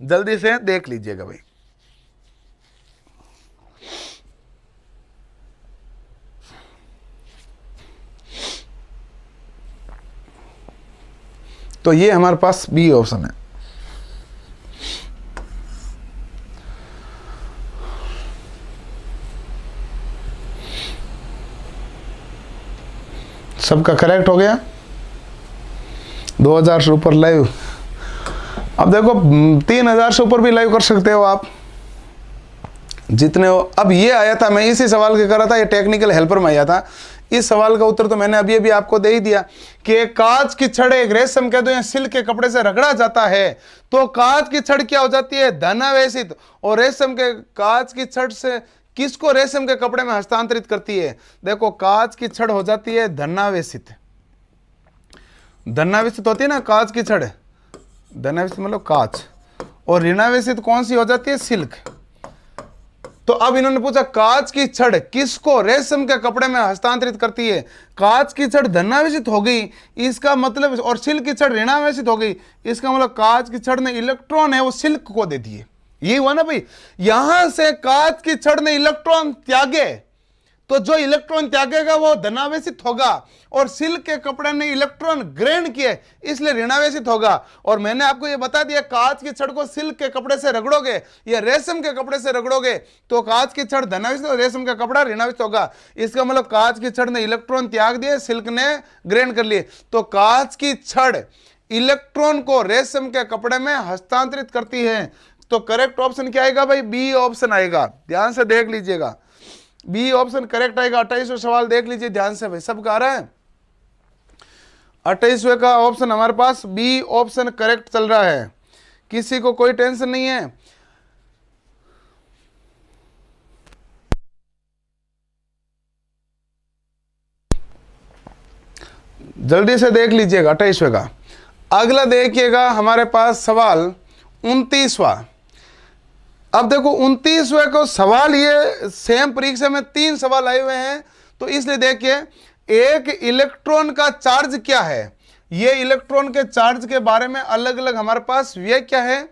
जल्दी से देख लीजिएगा भाई। तो ये हमारे पास बी ऑप्शन है। सबका करेक्ट हो गया। 2000 से ऊपर लाइव, अब देखो 3000 से ऊपर भी लाइव कर सकते हो आप, जितने हो। अब ये आया था, मैं इसी सवाल के कर रहा था, ये टेक्निकल हेल्पर में आया था। इस सवाल का उत्तर तो मैंने अभी अभी आपको दे ही दिया कि कांच की छड़ एक रेशम कह दो या सिल्क के कपड़े से रगड़ा जाता है तो कांच की छड़ क्या हो जाती है? धनावेशित। और रेशम के, कांच की छड़ से किसको रेशम के कपड़े में हस्तांतरित करती है? देखो कांच की छड़ हो जाती है धनावेशित। धनावेशित होती है ना कांच की छड़, धनावेशित मतलब कांच। और ऋणावेशित कौन सी हो जाती है? सिल्क। तो अब इन्होंने पूछा कांच की छड़ किसको रेशम के कपड़े में हस्तांतरित करती है? कांच की छड़ धनावेशित हो गई, इसका मतलब, और सिल्क की छड़ ऋणावेशित हो गई, इसका मतलब कांच की छड़ ने इलेक्ट्रॉन है वो सिल्क को दे दिए। ये हुआ ना भाई, यहां से कांच की छड़ ने इलेक्ट्रॉन त्यागे तो जो इलेक्ट्रॉन त्यागेगा वो धनावेशित होगा, और सिल्क के कपड़े ने इलेक्ट्रॉन ग्रहण किए इसलिए ऋणावेशित होगा। और मैंने आपको ये बता दिया कांच की छड़ को सिल्क के कपड़े से रगड़ोगे या रेशम के कपड़े से रगड़ोगे तो कांच की छड़ धनावेशित और रेशम का कपड़ा ऋणावेशित होगा। इसका मतलब कांच की छड़ ने इलेक्ट्रॉन त्याग दिए, सिल्क ने ग्रहण कर लिए। तो कांच की छड़ इलेक्ट्रॉन को रेशम के कपड़े में हस्तांतरित करती है। तो करेक्ट ऑप्शन क्या आएगा भाई? बी ऑप्शन आएगा। ध्यान से देख लीजिएगा, बी ऑप्शन करेक्ट आएगा। 28वां सवाल देख लीजिए ध्यान से भाई, सबका आ रहा है। 28वें का ऑप्शन हमारे पास बी ऑप्शन करेक्ट चल रहा है, किसी को कोई टेंशन नहीं है। जल्दी से देख लीजिएगा 28वें का। अगला देखिएगा हमारे पास सवाल 29वां। अब देखो 29वें को सवाल, ये सेम परीक्षा में 3 सवाल आए हुए हैं, तो इसलिए देखिए एक इलेक्ट्रॉन का चार्ज क्या है? ये इलेक्ट्रॉन के चार्ज के बारे में अलग अलग हमारे पास व्याख्या है,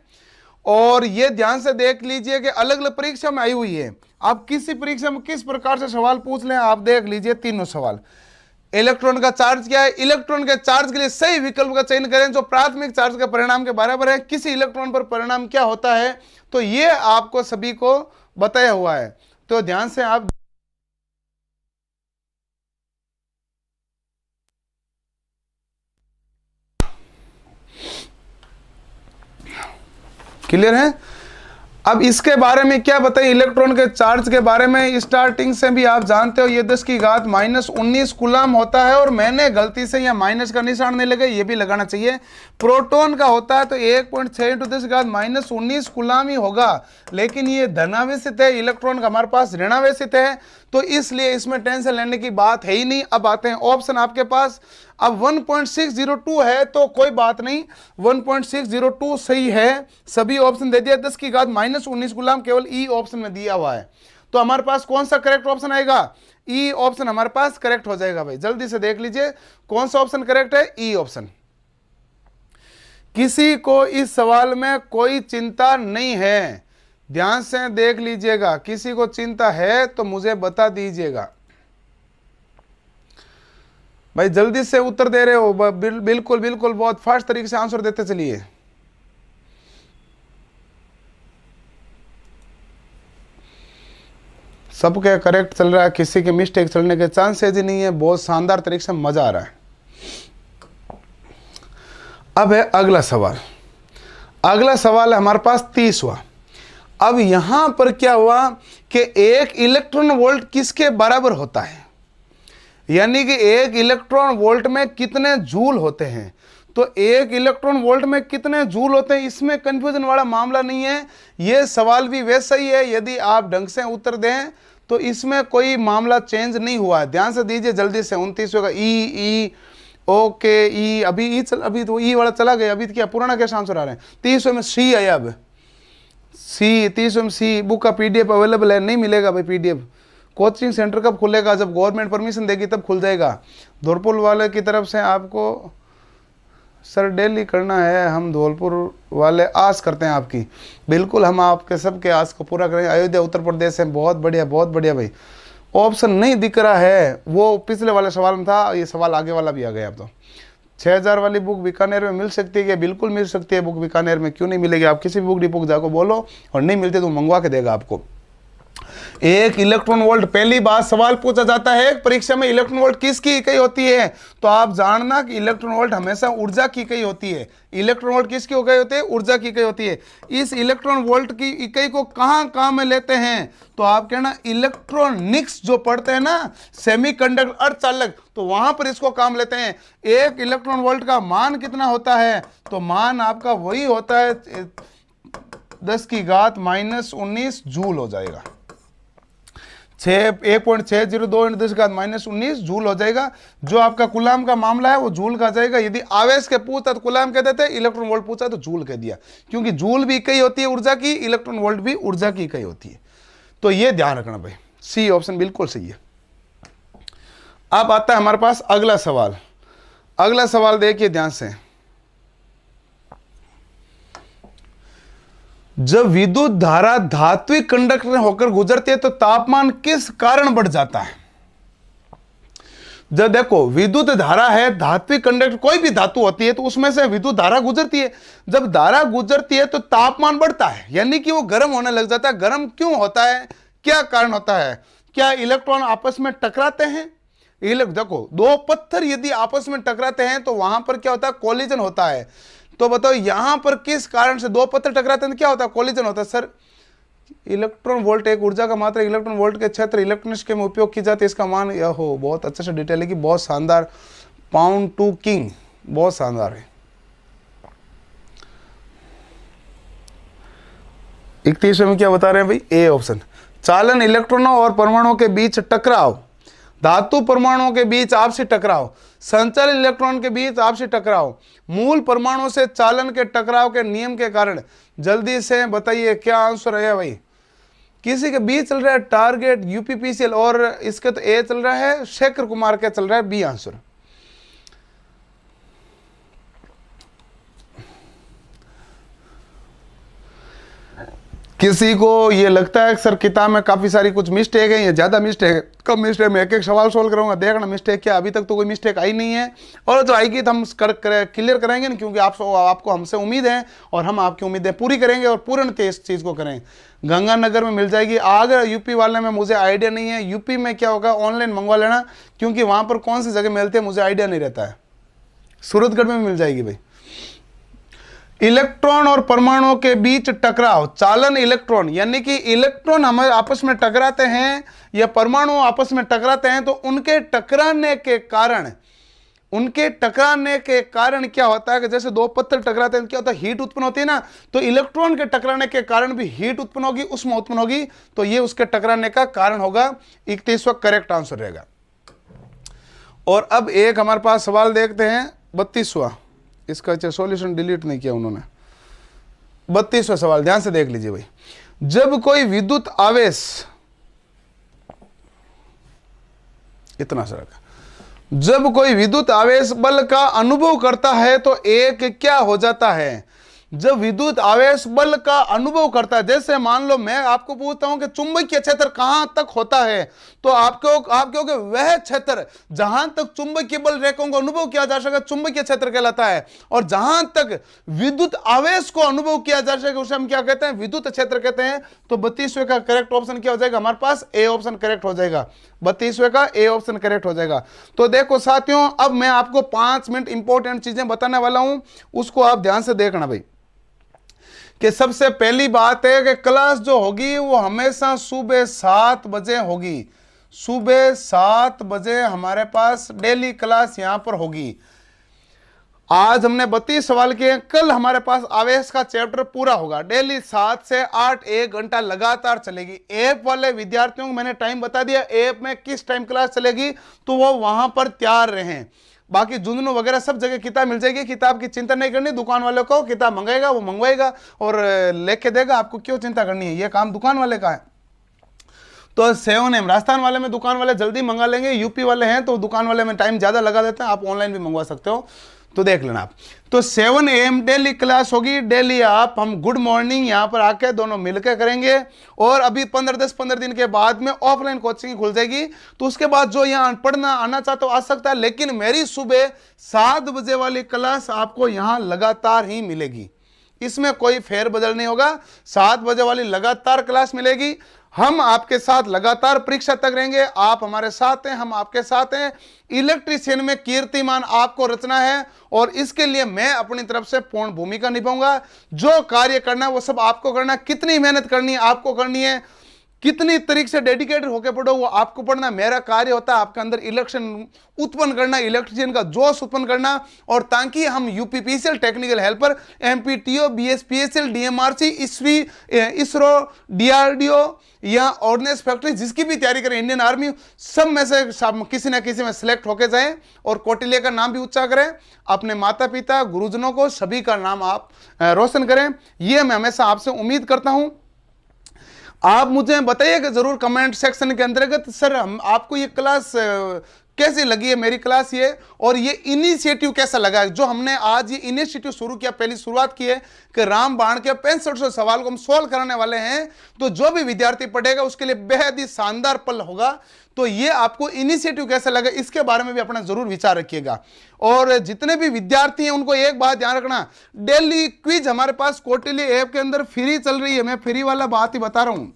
और ये ध्यान से देख लीजिए कि अलग अलग परीक्षा में आई हुई है। आप किसी परीक्षा में किस प्रकार से सवाल पूछ लें, आप देख लीजिए तीनों सवाल। इलेक्ट्रॉन का चार्ज क्या है, इलेक्ट्रॉन के चार्ज के लिए सही विकल्प का चयन करें जो प्राथमिक चार्ज के परिणाम के बराबर है, किसी इलेक्ट्रॉन पर परिणाम क्या होता है, तो ये आपको सभी को बताया हुआ है। तो ध्यान से आप क्लियर है। अब इसके बारे में क्या बताइए, इलेक्ट्रॉन के चार्ज के बारे में स्टार्टिंग से भी आप जानते हो ये 10⁻⁻19 कूलम होता है, और मैंने गलती से यहाँ माइनस का निशान नहीं लगा, ये भी लगाना चाहिए। प्रोटॉन का होता है तो 1.6 × 10⁻19 कूलम ही होगा, लेकिन ये धनावेशित है, इलेक्ट्रॉन का हमारे पास ऋणावेशित है, तो इसलिए इसमें टेंशन लेने की बात है ही नहीं। अब आते हैं ऑप्शन आपके पास। अब 1.602 है तो कोई बात नहीं, 1.602 सही है, सभी ऑप्शन दे दिया। 10⁻⁻19 गुलाम केवल ई ऑप्शन में दिया हुआ है, तो हमारे पास कौन सा करेक्ट ऑप्शन आएगा, ई ऑप्शन हमारे पास करेक्ट हो जाएगा। भाई जल्दी से देख लीजिए कौन सा ऑप्शन करेक्ट है, ई ऑप्शन। किसी को इस सवाल में कोई चिंता नहीं है, ध्यान से देख लीजिएगा, किसी को चिंता है तो मुझे बता दीजिएगा। भाई जल्दी से उत्तर दे रहे हो, बिल्कुल बिल्कुल बहुत फास्ट तरीके से आंसर देते चलिए। सबके करेक्ट चल रहा है, किसी के मिस्टेक चलने के चांसेस ही नहीं है, बहुत शानदार तरीके से मजा आ रहा है। अब है अगला सवाल। अगला सवाल है हमारे पास 30वां। अब यहां पर क्या हुआ कि एक इलेक्ट्रॉन वोल्ट किसके बराबर होता है, यानी कि एक इलेक्ट्रॉन वोल्ट में कितने जूल होते हैं। तो एक इलेक्ट्रॉन वोल्ट में कितने जूल होते हैं, इसमें कंफ्यूजन वाला मामला नहीं है। यह सवाल भी वैसा ही है, यदि आप ढंग से उत्तर दें तो इसमें कोई मामला चेंज नहीं हुआ है। ध्यान से दीजिए जल्दी से। 29वें का ई ओके ई, अभी तो ई वाला चला गया, अभी तो क्या पुराना कैसे आंसर आ रहे हैं। 30वें में सी आया, अब सी 30वें में सी। बुक का पीडीएफ अवेलेबल है, नहीं मिलेगा भाई पीडीएफ। कोचिंग सेंटर कब खुलेगा, जब गवर्नमेंट परमिशन देगी तब खुल जाएगा। धौलपुर वाले की तरफ से आपको सर डेली करना है, हम धौलपुर वाले आस करते हैं आपकी, बिल्कुल हम आपके सबके आस को पूरा करेंगे। अयोध्या उत्तर प्रदेश है, बहुत बढ़िया बहुत बढ़िया। भाई ऑप्शन नहीं दिख रहा है, वो पिछले वाले सवाल में था, ये सवाल आगे वाला भी आ गया। अब तो 6000 वाली बुक बीकानेर में मिल सकती है क्या, बिल्कुल मिल सकती है बुक बीकानेर में, क्यों नहीं मिलेगी। आप किसी भी बुक डिपो जाकर बोलो, और नहीं मिलती तो मंगवा के देगा आपको। एक इलेक्ट्रॉन वोल्ट, पहली बात सवाल पूछा जाता है परीक्षा में, इलेक्ट्रॉन वोल्ट किसकी इकाई होती है, तो आप जानना कि इलेक्ट्रॉन वोल्ट हमेशा ऊर्जा की इकाई होती है। इलेक्ट्रॉन वोल्ट किसकी इकाई होती है, ऊर्जा की इकाई होती है। इस इलेक्ट्रॉन वोल्ट की इकाई को कहां में लेते हैं, तो आप कहना इलेक्ट्रॉनिक्स जो पढ़ते हैं ना, सेमीकंडक्टर अर्धचालक, तो वहां पर इसको काम लेते हैं। एक इलेक्ट्रॉन वोल्ट का मान कितना होता है, तो मान आपका वही होता है 10⁻⁻19 जूल हो जाएगा। 1.602 × 10⁻⁻19 जूल हो जाएगा। जो आपका कूलम का मामला है वो जूल का जाएगा। यदि आवेश के पूछता तो कूलम कह देते, इलेक्ट्रॉन वोल्ट पूछा तो जूल कह दिया, क्योंकि जूल भी इकाई होती है ऊर्जा की, इलेक्ट्रॉन वोल्ट भी ऊर्जा की इकाई होती है। तो ये ध्यान रखना भाई, सी ऑप्शन बिल्कुल सही है। अब आता है हमारे पास अगला सवाल। अगला सवाल देखिए ध्यान से। जब विद्युत धारा धात्विक कंडक्टर में होकर गुजरती है तो तापमान किस कारण बढ़ जाता है। जब देखो विद्युत धारा है, धात्विक कंडक्टर, कोई भी धातु होती है तो उसमें से विद्युत धारा गुजरती है। जब धारा गुजरती है तो तापमान बढ़ता है, यानी कि वो गर्म होने लग जाता है। गर्म क्यों होता है, क्या कारण होता है, क्या इलेक्ट्रॉन आपस में टकराते हैं। देखो दो पत्थर यदि आपस में टकराते हैं तो वहां पर क्या होता है, कोलिजन होता है। तो बताओ यहां पर किस कारण से दो पत्थर टकराते हैं, क्या होता है, कोलिजन होता है। सर इलेक्ट्रॉन वोल्ट एक ऊर्जा का मात्रा, इलेक्ट्रॉन वोल्ट के क्षेत्र इलेक्ट्रॉनिक्स के में उपयोग की जाती है, इसका मान यह हो। बहुत अच्छे से डिटेल है कि बहुत शानदार, पाउंड टू किंग, बहुत शानदार है। 31वें में क्या बता रहे हैं भाई, ए ऑप्शन। चालन इलेक्ट्रॉनों और परमाणुओं के बीच टकराव, धातु परमाणुओं के बीच आपसी टकराव, संचालित इलेक्ट्रॉन के बीच आपसी टकराव, मूल परमाणु से चालन के टकराव के नियम के कारण। जल्दी से बताइए क्या आंसर है भाई। किसी के बी चल रहा है टारगेट यूपीपीसीएल, और इसके तो ए चल रहा है शेखर कुमार के चल रहा है बी आंसर। किसी को ये लगता है कि सर किताब में काफ़ी सारी कुछ मिस्टेक है, ये ज़्यादा मिस्टेक है, कम मिस्टेक, मैं एक एक सवाल सोल्व करूँगा, देखना मिस्टेक क्या, अभी तक तो कोई मिस्टेक आई नहीं है, और जो आएगी तो हम क्लियर करेंगे ना, क्योंकि आपको हमसे उम्मीद है और हम आपकी उम्मीदें पूरी करेंगे और पूर्ण इस चीज़ को करें। गंगानगर में मिल जाएगी। अगर यूपी वाले में मुझे आइडिया नहीं है, यूपी में क्या होगा, ऑनलाइन मंगवा लेना, क्योंकि वहाँ पर कौन सी जगह मिलते हैं मुझे आइडिया नहीं रहता है। सूरतगढ़ में मिल जाएगी भाई। इलेक्ट्रॉन और परमाणुओं के बीच टकराव, चालन इलेक्ट्रॉन, यानी कि इलेक्ट्रॉन हमारे आपस में टकराते हैं या परमाणु आपस में टकराते हैं, तो उनके टकराने के कारण क्या होता है कि जैसे दो पत्थर टकराते हैं क्या होता है, हीट उत्पन्न होती है ना, तो इलेक्ट्रॉन के टकराने के कारण भी हीट उत्पन्न होगी, उष्मा उत्पन्न होगी, तो ये उसके टकराने का कारण होगा। 31वां करेक्ट आंसर रहेगा। और अब एक हमारे पास सवाल देखते हैं 32वां, इसका सॉल्यूशन डिलीट नहीं किया उन्होंने। 32वां सवाल ध्यान से देख लीजिए भाई। जब कोई विद्युत आवेश, इतना सा रखा, जब कोई विद्युत आवेश बल का अनुभव करता है तो एक क्या हो जाता है। जब विद्युत आवेश बल का अनुभव करता है, जैसे मान लो मैं आपको पूछता हूं कि चुंबकीय क्षेत्र कहां तक होता है, तो आप कहोगे वह क्षेत्र जहां तक चुंबकीय बल रेखाओं को अनुभव किया जा सके चुंबकीय क्षेत्र कहलाता है, और जहां तक विद्युत आवेश को अनुभव किया जा सके उसे हम क्या कहते हैं, विद्युत क्षेत्र कहते हैं। तो 32वें का करेक्ट ऑप्शन क्या हो जाएगा हमारे पास, ए ऑप्शन करेक्ट हो जाएगा। 32वें का ए ऑप्शन करेक्ट हो जाएगा। तो देखो साथियों, अब मैं आपको 5 मिनट इंपॉर्टेंट चीजें बताने वाला हूं, उसको आप ध्यान से देखना भाई। कि सबसे पहली बात है कि क्लास जो होगी वो हमेशा सुबह 7 बजे होगी। सुबह 7 बजे हमारे पास डेली क्लास यहां पर होगी। आज हमने 32 सवाल किए, कल हमारे पास आवेश का चैप्टर पूरा होगा। डेली 7 से 8 1 घंटा लगातार चलेगी। ऐप वाले विद्यार्थियों को मैंने टाइम बता दिया, ऐप में किस टाइम क्लास चलेगी, तो वो वहां पर तैयार रहें। बाकी जुनून वगैरह सब जगह किताब मिल जाएगी, किताब की चिंता नहीं करनी। दुकान वाले को किताब मंगाएगा, वो मंगवाएगा और लेके देगा, आपको क्यों चिंता करनी है, ये काम दुकान वाले का है। तो 7am राजस्थान वाले में दुकान वाले जल्दी मंगा लेंगे, यूपी वाले हैं तो दुकान वाले में टाइम ज्यादा लगा देते हैं, आप ऑनलाइन भी मंगवा सकते हो, तो देख लेना आप। तो 7 AM डेली क्लास होगी। डेली हम गुड मॉर्निंग यहाँ पर आके दोनों मिलकर करेंगे। और अभी 15 दिन के बाद में ऑफलाइन कोचिंग खुल जाएगी, तो उसके बाद जो यहाँ पढ़ना आना चाहता तो आ सकता है, लेकिन मेरी सुबह 7 बजे वाली क्लास आपको यहाँ लगातार ही मिलेगी, इसमें कोई फेरबदल नहीं होगा। 7 बजे वाली लगातार क्लास मिलेगी। हम आपके साथ लगातार परीक्षा तक रहेंगे, आप हमारे साथ हैं, हम आपके साथ हैं। इलेक्ट्रीशियन में कीर्तिमान आपको रचना है, और इसके लिए मैं अपनी तरफ से पूर्ण भूमिका निभाऊंगा। जो कार्य करना है वो सब आपको करना है। कितनी मेहनत करनी है आपको करनी है, कितनी तरीके से डेडिकेटेड होकर पढ़ो वो आपको पढ़ना। मेरा कार्य होता है आपके अंदर इलेक्शन उत्पन्न करना, इलेक्ट्रीशियन का जोश उत्पन्न करना, और ताकि हम UPPCL technical helper, MPTO, BSPSL, DMRC, ISRO, DRDO या ऑर्डिनेंस फैक्ट्री, जिसकी भी तैयारी करें, इंडियन आर्मी, सब में से किसी ना किसी में सिलेक्ट होके जाएं, और कौटिल्य का नाम भी उच्चार करें। अपने माता पिता, गुरुजनों को, सभी का नाम आप रोशन करें, ये मैं हमेशा आपसे उम्मीद करता हूं। आप मुझे बताइएगा जरूर कमेंट सेक्शन के अंतर्गत, सर हम आपको ये क्लास कैसी लगी है, मेरी क्लास ये, और ये इनिशिएटिव कैसा लगा है जो हमने आज ये इनिशिएटिव शुरू किया। पहली शुरुआत की है कि रामबाण के 6500 सवाल को हम सॉल्व कराने वाले हैं, तो जो भी विद्यार्थी पढ़ेगा उसके लिए बेहद ही शानदार पल होगा। तो ये आपको इनिशिएटिव कैसा लगा, इसके बारे में भी अपना जरूर विचार रखिएगा। और जितने भी विद्यार्थी हैं उनको एक बात ध्यान रखना, डेली क्विज हमारे पास कौटिल्य ऐप के अंदर फ्री चल रही है। मैं फ्री वाला बात ही बता रहा हूं,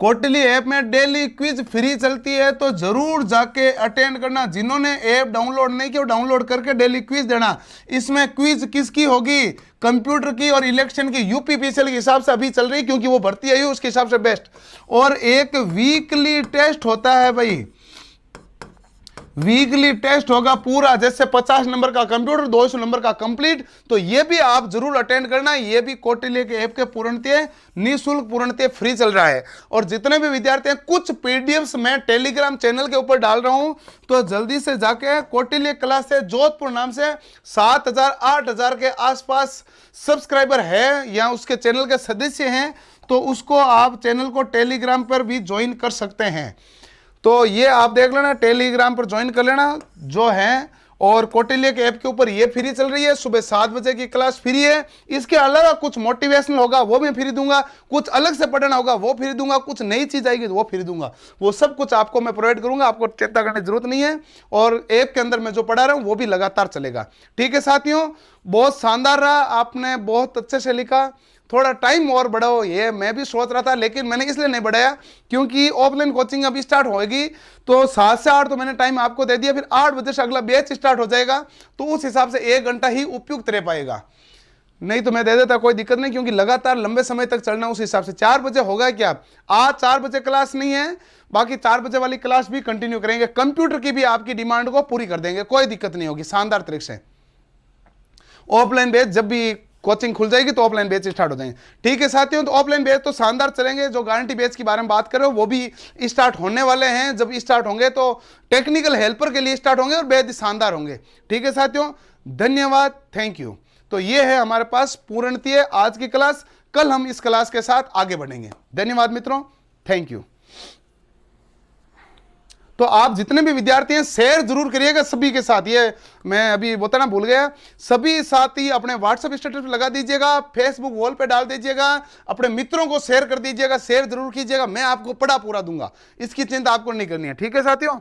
कौटिल्य ऐप में डेली क्विज फ्री चलती है, तो जरूर जाके अटेंड करना। जिन्होंने ऐप डाउनलोड नहीं किया डाउनलोड करके डेली क्विज देना। इसमें क्विज किसकी होगी, कंप्यूटर की और इलेक्शन की, यूपीपीसीएल के हिसाब से अभी चल रही, क्योंकि वो भर्ती आई उसके हिसाब से बेस्ट। और एक वीकली टेस्ट होता है भाई, वीकली टेस्ट होगा पूरा, जैसे 50 नंबर का कंप्यूटर, 200 नंबर का कंप्लीट। तो ये भी आप जरूर अटेंड करना। ये भी कौटिल्य के ऐप के पूर्णतः निःशुल्क, पूर्णतः फ्री चल रहा है। और जितने भी विद्यार्थी हैं, कुछ पीडीएफ्स मैं टेलीग्राम चैनल के ऊपर डाल रहा हूं, तो जल्दी से जाके कौटिल्य क्लास से जोधपुर नाम से 7000 8000 के आसपास सब्सक्राइबर है या उसके चैनल के सदस्य हैं, तो उसको आप चैनल को टेलीग्राम पर भी ज्वाइन कर सकते हैं। तो ये आप देख लेना, टेलीग्राम पर ज्वाइन कर लेना जो है। और कौटिल्य के ऐप के ऊपर ये फ्री चल रही है, सुबह 7 बजे की क्लास फ्री है। इसके अलावा कुछ मोटिवेशनल होगा वो मैं फ्री दूंगा, कुछ अलग से पढ़ना होगा वो फ्री दूंगा, कुछ नई चीज आएगी तो वो फ्री दूंगा। वो सब कुछ आपको मैं प्रोवाइड करूंगा, आपको चिंता करने की जरूरत नहीं है। और ऐप के अंदर मैं जो पढ़ा रहा हूं वो भी लगातार चलेगा। ठीक है साथियों, बहुत शानदार रहा, आपने बहुत अच्छे से लिखा। थोड़ा टाइम और बढ़ाओ, ये मैं भी सोच रहा था, लेकिन मैंने इसलिए नहीं बढ़ाया क्योंकि ऑफलाइन कोचिंग अभी स्टार्ट होगी, तो 7 से 8 तो मैंने टाइम आपको दे दिया, फिर 8 बजे से अगला बैच स्टार्ट हो जाएगा, तो उस हिसाब से 1 घंटा ही उपयुक्त रह पाएगा। नहीं तो मैं दे देता, कोई दिक्कत नहीं, क्योंकि लगातार लंबे समय तक चलना उस हिसाब से। 4 बजे होगा क्या, आज 4 बजे क्लास नहीं है, बाकी 4 बजे वाली क्लास भी कंटिन्यू करेंगे। कंप्यूटर की भी आपकी डिमांड को पूरी कर देंगे, कोई दिक्कत नहीं होगी, शानदार तरीके से। ऑफलाइन बैच जब भी कोचिंग खुल जाएगी तो ऑफलाइन बैच स्टार्ट हो जाएंगे। ठीक है साथियों, तो ऑफलाइन बैच तो शानदार चलेंगे। जो गारंटी बैच की बारे में बात कर रहे हो वो भी स्टार्ट होने वाले हैं। जब स्टार्ट होंगे तो टेक्निकल हेल्पर के लिए स्टार्ट होंगे और बैच शानदार होंगे। ठीक है साथियों, धन्यवाद, थैंक यू। तो ये है हमारे पास पूर्णतः है आज की क्लास। कल हम इस क्लास के साथ आगे बढ़ेंगे। धन्यवाद मित्रों, थैंक यू। तो आप जितने भी विद्यार्थी हैं शेयर जरूर करिएगा सभी के साथ। ये मैं अभी बताना भूल गया, सभी साथी अपने व्हाट्सएप स्टेटस पे लगा दीजिएगा, फेसबुक वॉल पे डाल दीजिएगा, अपने मित्रों को शेयर कर दीजिएगा, शेयर जरूर कीजिएगा। मैं आपको पढ़ा पूरा दूंगा, इसकी चिंता आपको नहीं करनी है। ठीक है साथियों।